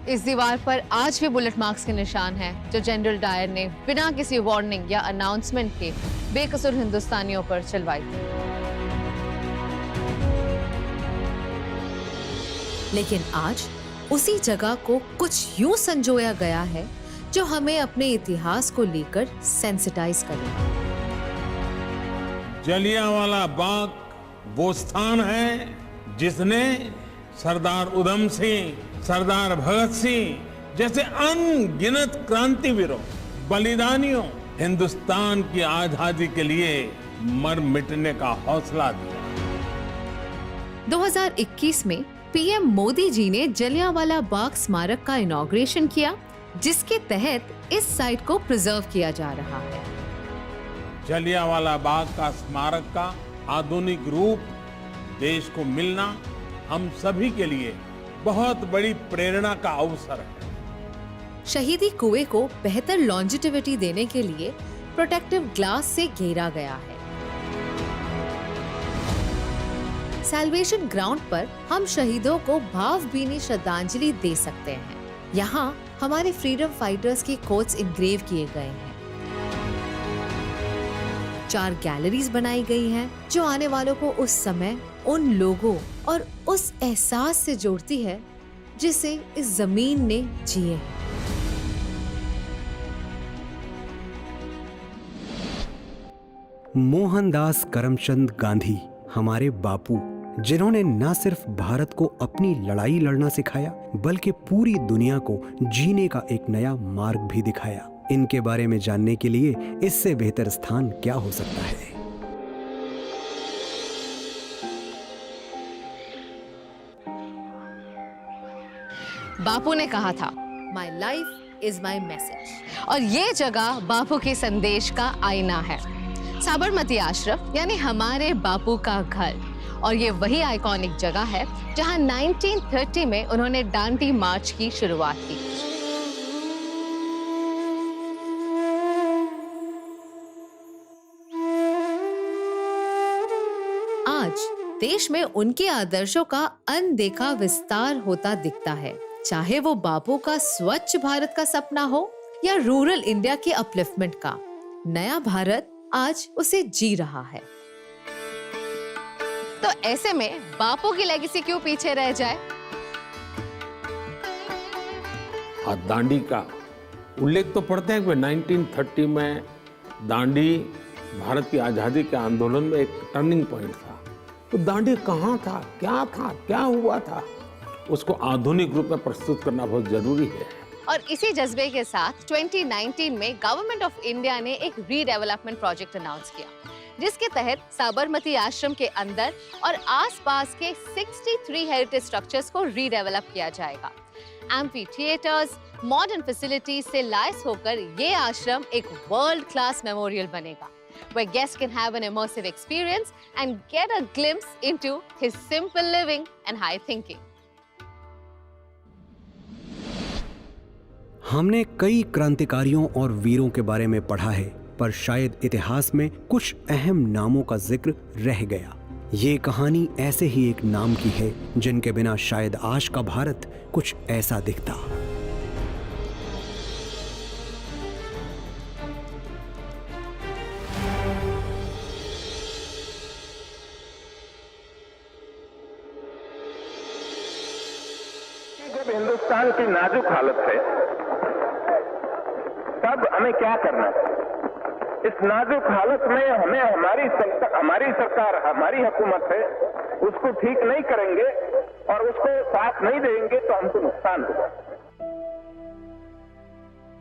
इस दीवार पर आज भी बुलेट मार्क्स के निशान हैं, जो जनरल डायर ने बिना किसी वार्निंग या अनाउंसमेंट के बेकसूर हिंदुस्तानियों पर चलवाई थी। लेकिन आज उसी जगह को कुछ यूं संजोया गया है जो हमें अपने इतिहास को लेकर सेंसिटाइज करे। जलियांवाला बाग वो स्थान है जिसने सरदार उधम सिंह, सरदार भगत सिंह जैसे अनगिनत क्रांतिवीरों, बलिदानियों, हिंदुस्तान की आजादी के लिए मर मिटने का हौसला दिया। 2021 में पीएम मोदी जी ने जलियांवाला बाग स्मारक का इनॉग्रेशन किया, जिसके तहत इस साइट को प्रिजर्व किया जा रहा है। जलियांवाला बाग का स्मारक का आधुनिक रूप देश को मिलना हम सभी के लिए बहुत बड़ी प्रेरणा का अवसर है। शहीदी कुएं को बेहतर लॉन्जिटिविटी देने के लिए प्रोटेक्टिव ग्लास से घेरा गया है। सैल्वेशन ग्राउंड पर हम शहीदों को भावभीनी श्रद्धांजलि दे सकते हैं। यहाँ हमारे फ्रीडम फाइटर्स के कोट्स इनग्रेव किए गए हैं। 4 गैलरीज बनाई गई हैं जो आने वालों को उस समय, उन लोगों और उस एहसास से जोड़ती है जिसे इस जमीन ने जिए हैं। मोहनदास करमचंद गांधी, हमारे बापू, जिन्होंने न सिर्फ भारत को अपनी लड़ाई लड़ना सिखाया बल्कि पूरी दुनिया को जीने का एक नया मार्ग भी दिखाया। इनके बारे में जानने के लिए इससे बेहतर स्थान क्या हो सकता है। बापू ने कहा था, my life is my message, और ये जगह बापू के संदेश का आईना है। साबरमती आश्रम यानी हमारे बापू का घर, और ये वही आइकॉनिक जगह है जहां 1930 में उन्होंने दांडी मार्च की शुरुआत की। आज देश में उनके आदर्शों का अनदेखा विस्तार होता दिखता है, चाहे वो बापू का स्वच्छ भारत का सपना हो या रूरल इंडिया के अपलिफ्टमेंट का। नया भारत आज उसे जी रहा है। तो ऐसे में बापू की लेगेसी क्यों पीछे रह जाए? दांडी का उल्लेख तो पढ़ते हैं कि 1930 में दांडी भारत की आजादी के आंदोलन में एक टर्निंग पॉइंट था। तो दांडी कहाँ था, क्या हुआ था, उसको आधुनिक रूप में प्रस्तुत करना बहुत जरूरी है। और इसी जज्बे के साथ 2019 में गवर्नमेंट ऑफ इंडिया ने एक रीडेवलपमेंट प्रोजेक्ट अनाउंस किया, जिसके तहत साबरमती आश्रम के अंदर और आसपास के 63 हेरिटेज स्ट्रक्चर्स को रीडेवलप किया जाएगा। एम्फी थिएटर्स, मॉडर्न फैसिलिटीज से लैस होकर ये आश्रम एक वर्ल्ड क्लास मेमोरियल बनेगा, where guests can have an immersive experience and get a glimpse into his simple living and high thinking. हमने कई क्रांतिकारियों और वीरों के बारे में पढ़ा है, पर शायद इतिहास में कुछ अहम नामों का जिक्र रह गया। ये कहानी ऐसे ही एक नाम की है जिनके बिना शायद आज का भारत कुछ ऐसा दिखता। जब हिंदुस्तान की नाजुक हालत है तब हमें क्या करना है? इस नाजुक हालत में हमें हमारी सरकार, हमारी हुकूमत है, उसको ठीक नहीं करेंगे और उसको साथ नहीं देंगे तो हमको नुकसान होगा।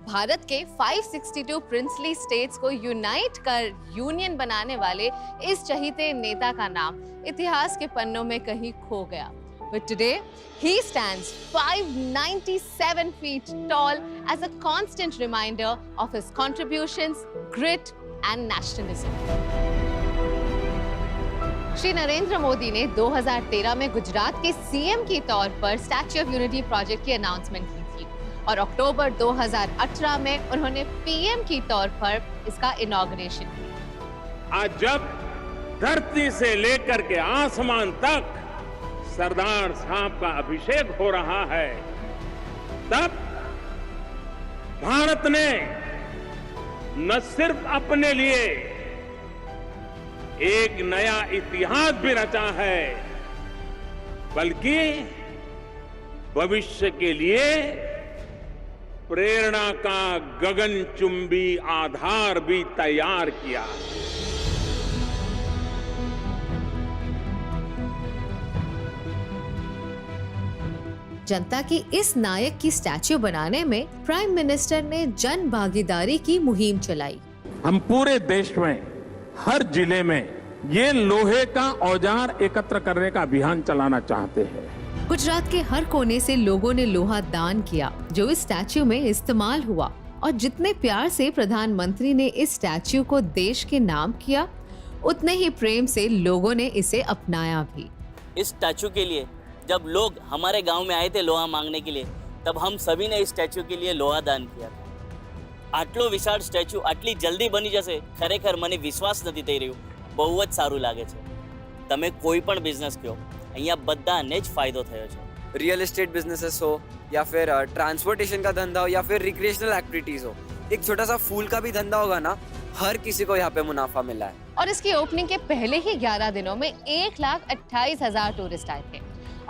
भारत के 562 प्रिंसली स्टेट्स को यूनाइट कर यूनियन बनाने वाले इस चहीते नेता का नाम इतिहास के पन्नों में कहीं खो गया। But today, he stands 597 feet tall as a constant reminder of his contributions, grit and nationalism. Shri Narendra Modi ने 2013 में गुजरात के सीएम के तौर पर स्टैच्यू ऑफ यूनिटी प्रोजेक्ट की अनाउंसमेंट की थी और अक्टूबर 2018 में उन्होंने पीएम के तौर पर इसका इनॉग्रेशन किया। आज जब धरती से लेकर के आसमान तक सरदार साहब का अभिषेक हो रहा है, तब भारत ने न सिर्फ अपने लिए एक नया इतिहास भी रचा है, बल्कि भविष्य के लिए प्रेरणा का गगनचुंबी आधार भी तैयार किया। जनता की इस नायक की स्टैच्यू बनाने में प्राइम मिनिस्टर ने जन भागीदारी की मुहिम चलाई। हम पूरे देश में हर जिले में ये लोहे का औजार एकत्र करने का अभियान चलाना चाहते हैं। गुजरात के हर कोने से लोगों ने लोहा दान किया जो इस स्टैच्यू में इस्तेमाल हुआ, और जितने प्यार से प्रधानमंत्री ने इस स्टैच्यू को देश के नाम किया, उतने ही प्रेम से लोगों ने इसे अपनाया भी। इस स्टैच्यू के लिए जब लोग हमारे गांव में आए थे लोहा मांगने के लिए, तब हम सभी ने इस स्टैच्यू के लिए लोहा दान किया था। આટલો વિશાળ સ્ટેચ્યુ આટલી જલ્દી બની જશે, ખરેખર મને વિશ્વાસ નથી થઈ રહ્યો। બહુ જ સારું લાગે છે। તમે કોઈ પણ બિઝનેસ કહો, અહીંયા બધાને જ ફાયદો થયો છે। रियल एस्टेट बिजनेसेस हो या फिर ट्रांसपोर्टेशन का धंधा हो या फिर रिक्रिएशनल एक्टिविटीज हो, एक छोटा सा फूल का भी धंधा होगा ना, हर किसी को यहाँ पे मुनाफा मिला है। और इसकी ओपनिंग के पहले ही 11 दिनों में 1,28,000 टूरिस्ट आए थे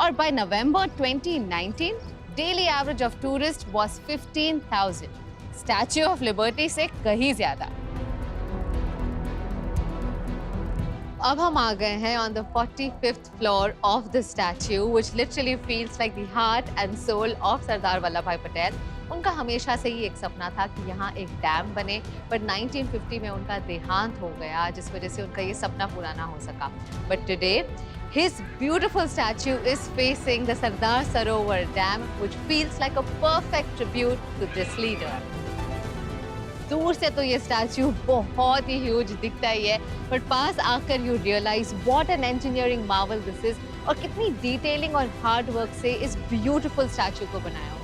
और by November 2019 daily average of tourist was 15,000, statue of liberty से कहीं ज्यादा। अब हम आ गए हैं on the 45th floor of the statue which literally feels like the heart and soul of Sardar Vallabh Bhai Patel. उनका हमेशा से ही एक सपना था कि यहाँ एक डैम बने, पर 1950 में उनका देहांत हो गया जिस वजह से उनका ये सपना पूरा ना हो सका। But today his beautiful statue is facing the Sardar Sarovar Dam which feels like a perfect tribute to this leader. दूर से तो ये स्टैच्यू बहुत ही ह्यूज दिखता ही है, पर पास आकर you realise what an engineering marvel this is और कितनी डिटेलिंग और हार्ड वर्क से इस ब्यूटीफुल स्टैच्यू को बनाया हो।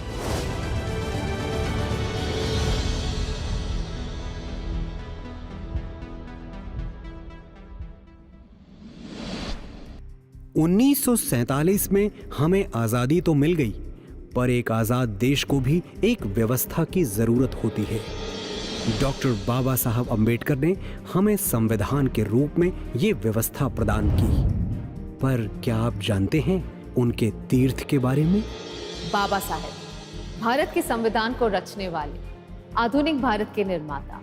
उन्नीस में हमें आजादी तो मिल गई, पर एक आजाद देश को भी एक व्यवस्था की जरूरत होती है। डॉक्टर बाबा साहब अंबेडकर ने हमें संविधान के रूप में ये व्यवस्था प्रदान की, पर क्या आप जानते हैं उनके तीर्थ के बारे में? बाबा साहेब भारत के संविधान को रचने वाले, आधुनिक भारत के निर्माता,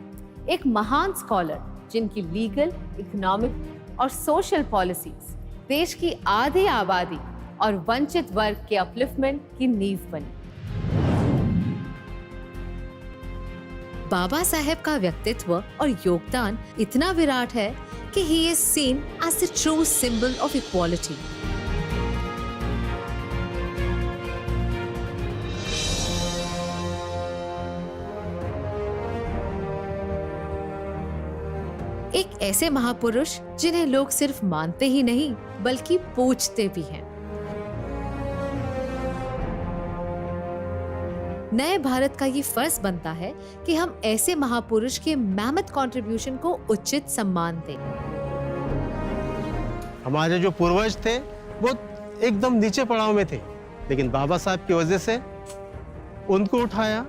एक महान स्कॉलर जिनकी लीगल, इकोनॉमिक और सोशल पॉलिसीज देश की आधी आबादी और वंचित वर्ग के अपलिफ्टमेंट की नींव बनी। बाबा साहेब का व्यक्तित्व और योगदान इतना विराट है कि he is seen as the true symbol of equality. एक ऐसे महापुरुष जिन्हें लोग सिर्फ मानते ही नहीं बल्कि पूजते भी हैं। नए भारत का ये फर्ज बनता है कि हम ऐसे महापुरुष के मैमथ कंट्रीब्यूशन को उचित सम्मान दें। हमारे जो पूर्वज थे वो एकदम नीचे पड़ाव में थे, लेकिन बाबा साहब की वजह से उनको उठाया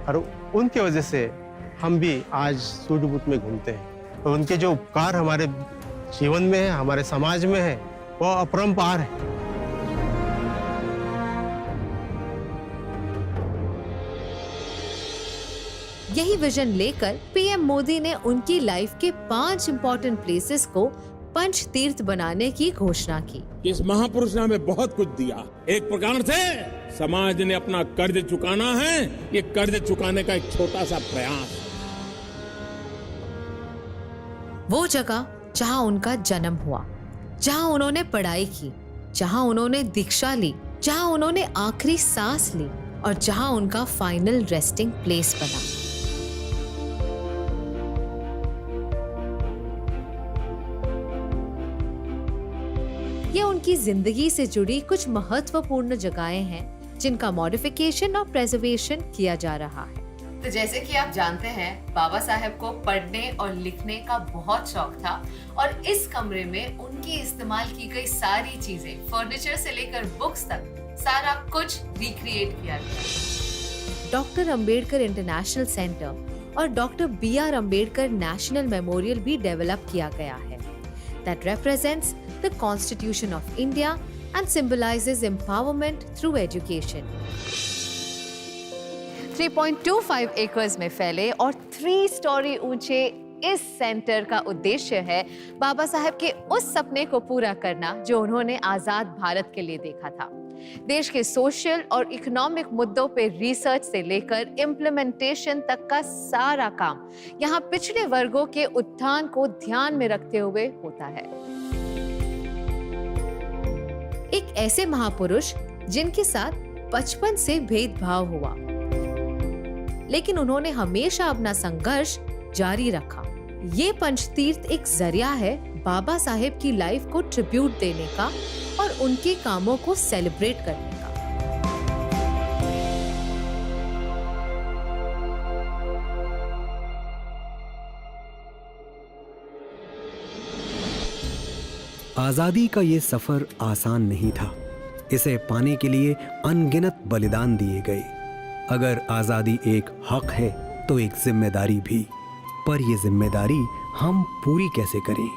और उनकी वजह से हम भी आज सूर्यबूत में घूमते हैं। तो उनके जो उपकार हमारे जीवन में है, हमारे समाज में है, वो अपरंपार है। यही विजन लेकर पीएम मोदी ने उनकी लाइफ के 5 इंपॉर्टेंट प्लेसेस को पंच तीर्थ बनाने की घोषणा की। इस महापुरुष ने हमें बहुत कुछ दिया। एक प्रकार से समाज ने अपना कर्ज चुकाना है, ये कर्ज चुकाने का एक छोटा सा प्रयास। वो जगह जहां उनका जन्म हुआ, जहां उन्होंने पढ़ाई की, जहां उन्होंने दीक्षा ली, जहां उन्होंने आखिरी सांस ली और जहां उनका फाइनल रेस्टिंग प्लेस बना। ये उनकी जिंदगी से जुड़ी कुछ महत्वपूर्ण जगहें हैं जिनका मॉडिफिकेशन और प्रेजर्वेशन किया जा रहा है। तो जैसे कि आप जानते हैं, बाबा साहेब को पढ़ने और लिखने का बहुत शौक था और इस कमरे में उनकी इस्तेमाल की गई सारी चीजें, फर्नीचर से लेकर बुक्स तक, सारा कुछ रिक्रिएट किया गया। डॉक्टर अंबेडकर इंटरनेशनल सेंटर और doctor BR Ambedkar national memorial भी डेवलप किया गया है। That represents the Constitution of India and symbolizes empowerment through education. 3.25 acres में फैले और 3 स्टोरी ऊंचे इस सेंटर का उद्देश्य है बाबा साहेब के उस सपने को पूरा करना जो उन्होंने आजाद भारत के लिए देखा था। देश के सोशल और इकोनॉमिक मुद्दों पे रिसर्च से लेकर इम्प्लीमेंटेशन तक का सारा काम यहाँ पिछड़े वर्गों के उत्थान को ध्यान में रखते हुए होता है। एक ऐसे महापुरुष जिनके साथ बचपन से भेदभाव हुआ, लेकिन उन्होंने हमेशा अपना संघर्ष जारी रखा। ये पंचतीर्थ एक जरिया है बाबा साहेब की लाइफ को ट्रिब्यूट देने का और उनके कामों को सेलिब्रेट करने का। आजादी का ये सफर आसान नहीं था। इसे पाने के लिए अनगिनत बलिदान दिए गए। अगर आजादी एक हक है तो एक जिम्मेदारी भी। पर ये जिम्मेदारी हम पूरी कैसे करें?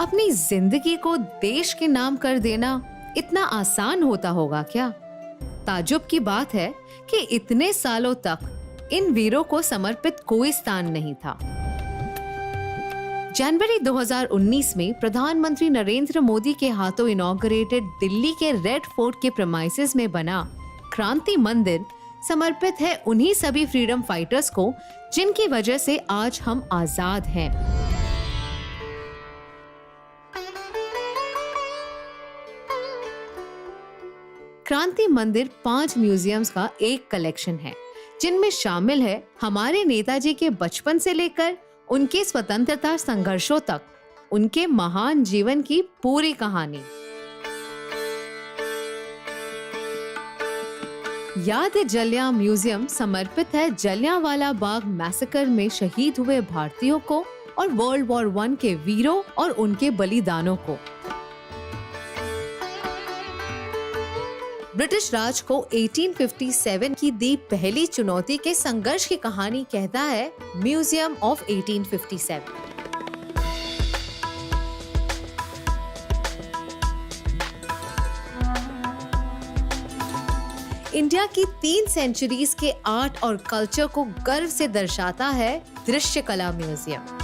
अपनी जिंदगी को देश के नाम कर देना इतना आसान होता होगा क्या? ताज्जुब की बात है कि इतने सालों तक इन वीरों को समर्पित कोई स्थान नहीं था। जनवरी 2019 में प्रधानमंत्री नरेंद्र मोदी के हाथों इनॉग्रेटेड दिल्ली के रेड फोर्ट के प्रेमाइसेस में बना क्रांति मंदिर समर्पित है उन्हीं सभी फ्रीडम फाइटर्स को जिनकी वजह से आज हम आजाद हैं। क्रांति मंदिर 5 म्यूजियम्स का एक कलेक्शन है, जिनमें शामिल है हमारे नेताजी के बचपन से लेकर उनके स्वतंत्रता संघर्षों तक उनके महान जीवन की पूरी कहानी। याद ए जलियां म्यूजियम समर्पित है जलियांवाला बाग मैसेकर में शहीद हुए भारतीयों को और वर्ल्ड वॉर 1 के वीरों और उनके बलिदानों को। ब्रिटिश राज को 1857 की दी पहली चुनौती के संघर्ष की कहानी कहता है म्यूजियम ऑफ 1857। इंडिया की 3 सेंचुरीज के आर्ट और कल्चर को गर्व से दर्शाता है दृश्य कला म्यूजियम।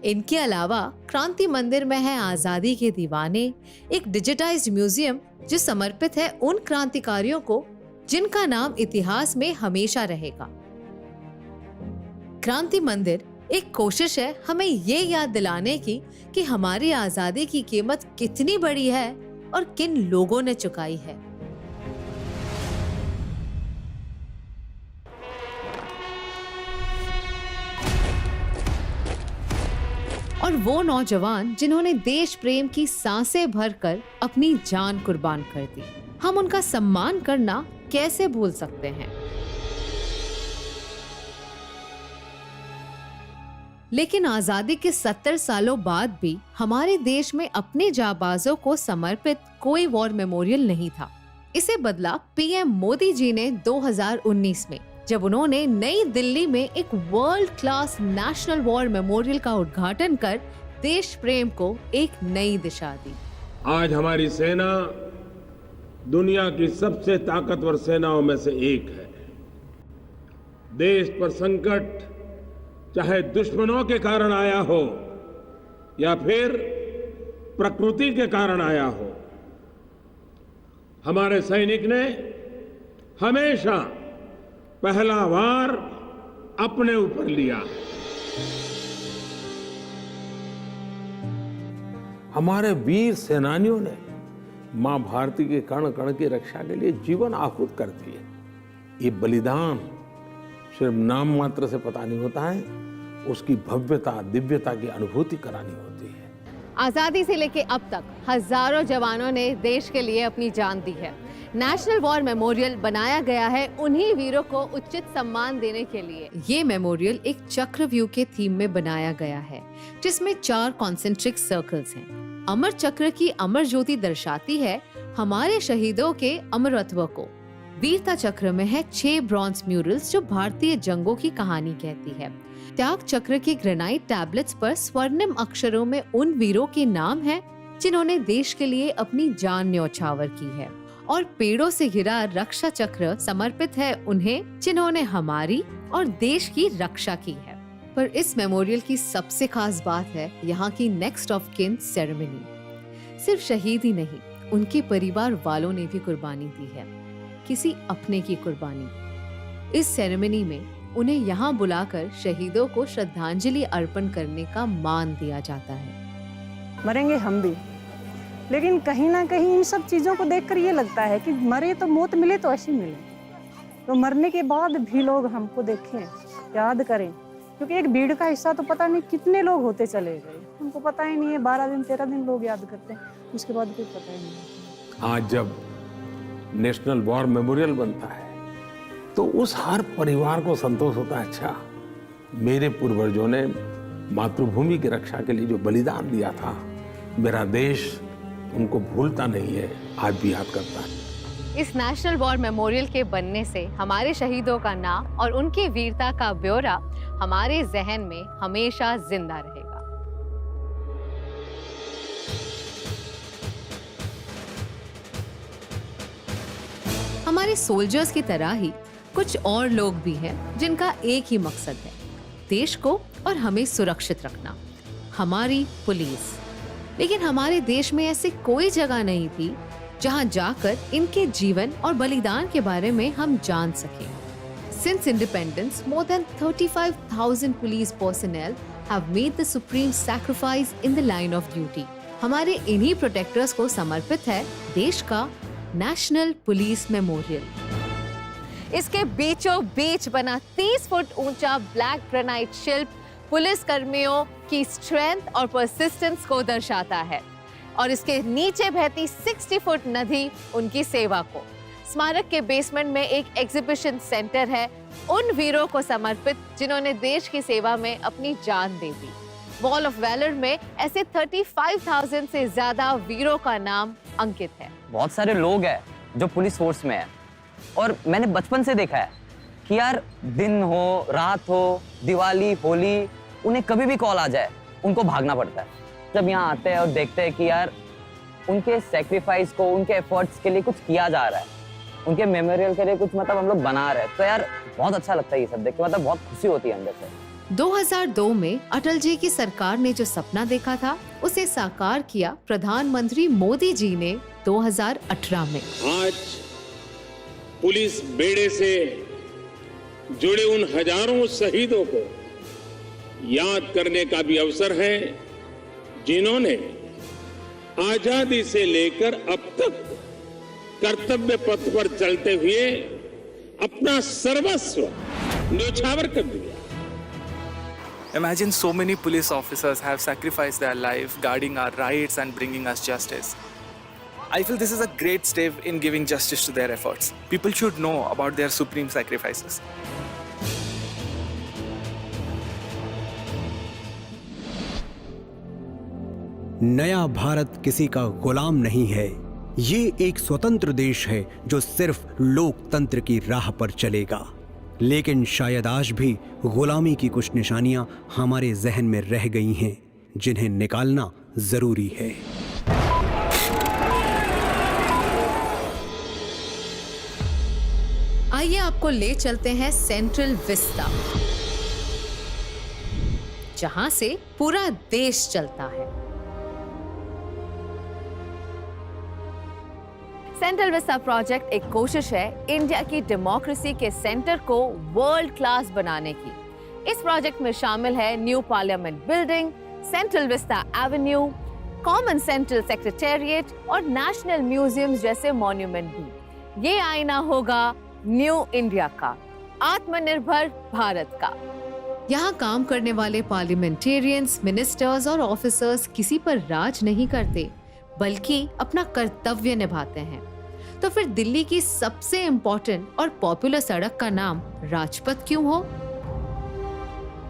इनके अलावा क्रांति मंदिर में है आजादी के दीवाने, एक डिजिटाइज्ड म्यूजियम जो समर्पित है उन क्रांतिकारियों को जिनका नाम इतिहास में हमेशा रहेगा। क्रांति मंदिर एक कोशिश है हमें ये याद दिलाने की कि हमारी आजादी की कीमत कितनी बड़ी है और किन लोगों ने चुकाई है। और वो नौजवान जिन्होंने देश प्रेम की सांसें भरकर अपनी जान कुर्बान कर दी, हम उनका सम्मान करना कैसे भूल सकते हैं। लेकिन आजादी के 70 सालों बाद भी हमारे देश में अपने जाबाजों को समर्पित कोई वॉर मेमोरियल नहीं था। इसे बदला पीएम मोदी जी ने 2019 में, जब उन्होंने नई दिल्ली में एक world class national war memorial का उद्घाटन कर देश प्रेम को एक नई दिशा दी। आज हमारी सेना दुनिया की सबसे ताकतवर सेनाओं में से एक है। देश पर संकट चाहे दुश्मनों के कारण आया हो या फिर प्रकृति के कारण आया हो, हमारे सैनिक ने हमेशा पहला वार अपने ऊपर लिया। हमारे वीर सेनानियों ने मां भारती के कण कण की रक्षा के लिए जीवन आहुत कर दिए। ये बलिदान सिर्फ नाम मात्र से पता नहीं होता है, उसकी भव्यता दिव्यता की अनुभूति करानी होती है। आजादी से लेके अब तक हजारों जवानों ने देश के लिए अपनी जान दी है। नेशनल वॉर मेमोरियल बनाया गया है उन्हीं वीरों को उचित सम्मान देने के लिए। ये मेमोरियल एक चक्रव्यूह के थीम में बनाया गया है, जिसमें 4 कॉन्सेंट्रिक सर्कल्स हैं। अमर चक्र की अमर ज्योति दर्शाती है हमारे शहीदों के अमरत्व को। वीरता चक्र में है 6 ब्रॉन्ज म्यूरल्स जो भारतीय जंगों की कहानी कहती है। त्याग चक्र के ग्रेनाइट टैबलेट्स पर स्वर्णिम अक्षरों में उन वीरों के नाम हैं जिन्होंने देश के लिए अपनी जान न्यौछावर की है। और पेड़ों से घिरा रक्षा चक्र समर्पित है उन्हें जिन्होंने हमारी और देश की रक्षा की है। पर इस मेमोरियल की सबसे खास बात है यहाँ की नेक्स्ट ऑफ किन सेरेमनी। सिर्फ शहीद ही नहीं, उनके परिवार वालों ने भी कुर्बानी दी है, किसी अपने की कुर्बानी। इस सेरेमनी में उन्हें यहाँ बुलाकर शहीदों को श्रद्धांजलि अर्पण करने का मान दिया जाता है। मरेंगे हम भी, लेकिन कहीं ना कहीं इन सब चीज़ों को देखकर ये लगता है कि मरे तो मौत मिले तो ऐसी मिले, तो मरने के बाद भी लोग हमको देखें, याद करें, क्योंकि एक भीड़ का हिस्सा तो पता नहीं कितने लोग होते चले गए, हमको पता ही नहीं है। 12 दिन 13 दिन लोग याद करते हैं, उसके बाद कुछ पता ही नहीं। आज जब नेशनल वॉर मेमोरियल बनता है तो उस हर परिवार को संतोष होता है, अच्छा मेरे पूर्वजों ने मातृभूमि की रक्षा के लिए जो बलिदान दिया था, मेरा देश उनको भूलता नहीं है, आज भी याद करता है। इस नेशनल वॉर मेमोरियल के बनने से हमारे शहीदों का नाम और उनकी वीरता का ब्यौरा हमारे जहन में हमेशा जिंदा रहेगा। हमारे सोल्जर्स की तरह ही कुछ और लोग भी हैं जिनका एक ही मकसद है, देश को और हमें सुरक्षित रखना, हमारी पुलिस। लेकिन हमारे देश में ऐसी कोई जगह नहीं थी जहां जाकर इनके जीवन और बलिदान के बारे में हम जान सकें। Since independence, more than 35,000 police personnel have made the supreme sacrifice in the line of duty. हमारे इन्हीं प्रोटेक्टर्स को समर्पित है देश का नेशनल पुलिस मेमोरियल। इसके बीचों बीच बना 30 फुट ऊंचा ब्लैक ग्रेनाइट शिल्प पुलिस कर्मियों की स्ट्रेंथ और परसिस्टेंस को दर्शाता है और इसके नीचे बहती 60 फुट नदी उनकी सेवा को। स्मारक के बेसमेंट में एक एग्जीबिशन सेंटर है उन वीरों को समर्पित जिन्होंने देश की सेवा में अपनी जान दे दी। वॉल ऑफ वैलर में ऐसे 35,000 से ज्यादा वीरों का नाम अंकित है। बहुत सारे लोग हैं जो पुलिस फोर्स में है और मैंने बचपन से देखा है कि यार दिन हो, रात हो, दिवाली, होली, उन्हें कभी भी कॉल आ जाए उनको भागना पड़ता है। जब यहाँ आते हैं और देखते हैं कि यार उनके सेक्रीफाइस को, उनके एफर्ट्स के लिए कुछ किया जा रहा है, उनके मेमोरियल के लिए कुछ मतलब हम लोग बना रहे हैं, तो यार बहुत अच्छा लगता है ये सब देख के, मतलब बहुत खुशी होती है अंदर से। 2002 में अटल जी की सरकार ने जो सपना देखा था उसे साकार किया प्रधानमंत्री मोदी जी ने 2018 में। आज पुलिस बेड़े से जुड़े उन हजारों शहीदों को याद करने का भी अवसर है जिन्होंने आजादी से लेकर अब तक कर्तव्य पथ पर चलते हुए अपना सर्वस्व न्योछावर कर दिया। Imagine so many police officers have sacrificed their life guarding our rights and bringing us justice. I feel this is a great step in giving justice to their efforts. People should know about their supreme sacrifices. नया भारत किसी का गुलाम नहीं है, ये एक स्वतंत्र देश है जो सिर्फ लोकतंत्र की राह पर चलेगा। लेकिन शायद आज भी गुलामी की कुछ निशानियां हमारे जहन में रह गई हैं, जिन्हें निकालना जरूरी है। आइए आपको ले चलते हैं सेंट्रल विस्टा, जहां से पूरा देश चलता है। सेंट्रल विस्टा प्रोजेक्ट एक कोशिश है इंडिया की डेमोक्रेसी के सेंटर को वर्ल्ड क्लास बनाने की। इस प्रोजेक्ट में शामिल है new parliament building, central Vista Avenue, common central secretariat और नेशनल म्यूजियम जैसे मॉन्यूमेंट भी। ये आईना होगा न्यू इंडिया का, आत्मनिर्भर भारत का। यहाँ काम करने वाले पार्लियामेंटेरियंस, मिनिस्टर्स और ऑफिसर्स किसी पर राज नहीं करते बल्कि अपना कर्तव्य निभाते हैं। तो फिर दिल्ली की सबसे इम्पोर्टेंट और पॉपुलर सड़क का नाम राजपथ क्यों हो?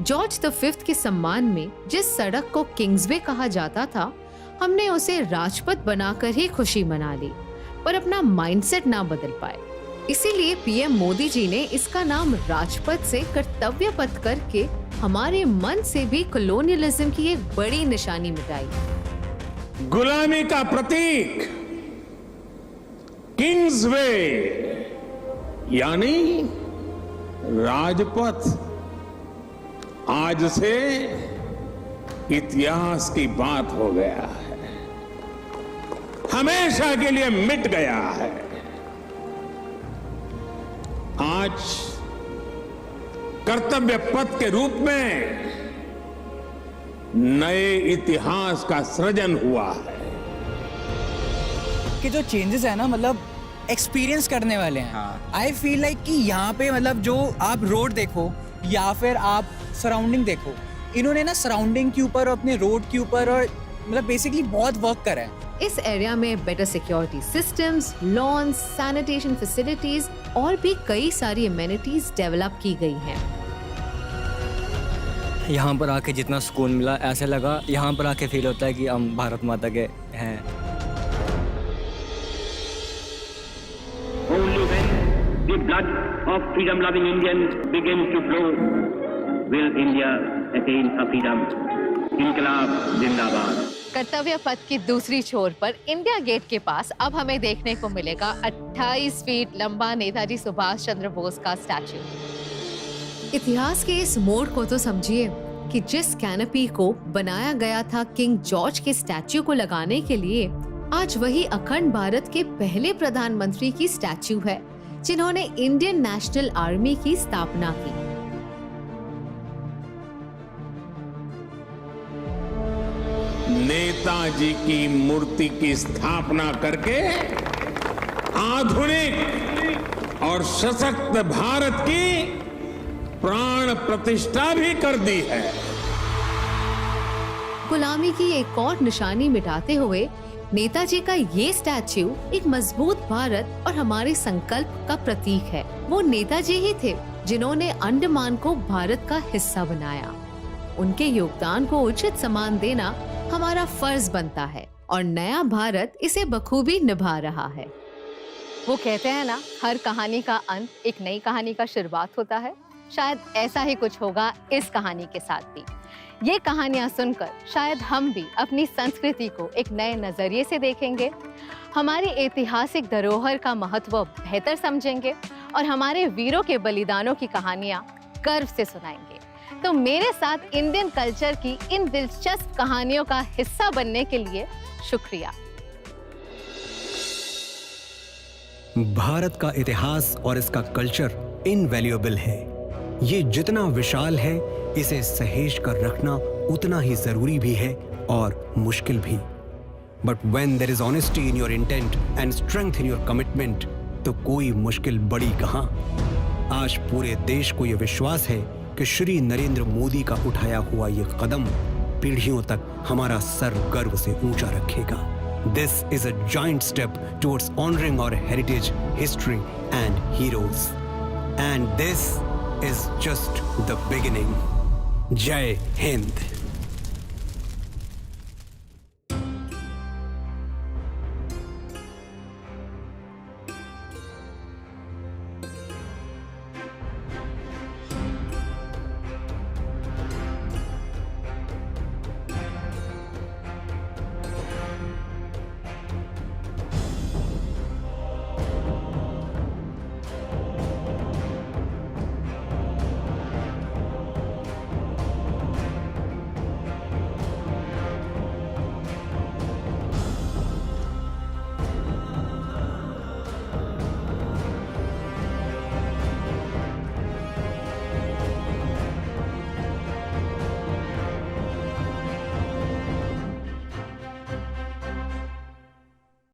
जॉर्ज V के सम्मान में जिस सड़क को किंग्सवे कहा जाता था, हमने उसे राजपथ बनाकर ही खुशी मना ली, पर अपना माइंडसेट ना बदल पाए। इसीलिए पीएम मोदी जी ने इसका नाम राजपथ से कर्तव्य पथ करके हमारे मन से भी कॉलोनियलिज्म की एक बड़ी निशानी मिटाई। गुलामी का प्रतीक किंग्सवे यानी राजपथ आज से इतिहास की बात हो गया है, हमेशा के लिए मिट गया है। आज कर्तव्य पथ के रूप में नए इतिहास का सृजन हुआ है। कि जो चेंजेस है ना, मतलब एक्सपीरियंस करने वाले हैं। आई फील लाइक कि यहाँ पे मतलब जो आप रोड देखो या फिर आप सराउंडिंग देखो, इन्होंने ना सराउंडिंग के ऊपर, अपने रोड के ऊपर और मतलब बेसिकली बहुत वर्क करा है। इस एरिया में better security systems, lawns, sanitation facilities और भी कई सारी एमेनिटीज डेवलप की गई हैं। यहाँ पर आके जितना सुकून मिला, ऐसे लगा यहाँ पर आके फील होता है कि हम भारत माता के हैं। Only when the blood of freedom-loving Indians begins to flow will India attain a freedom. इनकलाब जिंदाबाद। कर्तव्य पथ की दूसरी छोर पर इंडिया गेट के पास अब हमें देखने को मिलेगा 28 फीट लंबा नेताजी सुभाष चंद्र बोस का स्टैच्यू। इतिहास के इस मोड़ को तो समझिए कि जिस कैनपी को बनाया गया था किंग जॉर्ज के स्टैच्यू को लगाने के लिए, आज वही अखंड भारत के पहले प्रधानमंत्री की स्टैच्यू है जिन्होंने इंडियन नेशनल आर्मी की स्थापना की। नेताजी की मूर्ति की स्थापना करके आधुनिक और सशक्त भारत की प्राण प्रतिष्ठा भी कर दी है। गुलामी की एक और निशानी मिटाते हुए नेताजी का ये स्टैच्यू एक मजबूत भारत और हमारे संकल्प का प्रतीक है। वो नेताजी ही थे जिन्होंने अंडमान को भारत का हिस्सा बनाया। उनके योगदान को उचित सम्मान देना हमारा फर्ज बनता है और नया भारत इसे बखूबी निभा रहा है। वो कहते हैं ना, हर कहानी का अंत एक नई कहानी का शुरुआत होता है। शायद ऐसा ही कुछ होगा इस कहानी के साथ भी। ये कहानियां सुनकर शायद हम भी अपनी संस्कृति को एक नए नजरिए से देखेंगे, हमारी ऐतिहासिक धरोहर का महत्व बेहतर समझेंगे और हमारे वीरों के बलिदानों की कहानियां गर्व से सुनाएंगे। तो मेरे साथ इंडियन कल्चर की इन दिलचस्प कहानियों का हिस्सा बनने के लिए शुक्रिया। भारत का इतिहास और इसका कल्चर इनवैल्यूएबल है। ये जितना विशाल है, इसे सहेज कर रखना उतना ही जरूरी भी है और मुश्किल भी। But when there is honesty in your intent and strength in your commitment, तो कोई मुश्किल बड़ी कहां। आज पूरे देश को यह विश्वास है कि श्री नरेंद्र मोदी का उठाया हुआ ये कदम पीढ़ियों तक हमारा सर गर्व से ऊंचा रखेगा। This is a giant step towards honoring our heritage, history and heroes. And this is just the beginning. Jai Hind.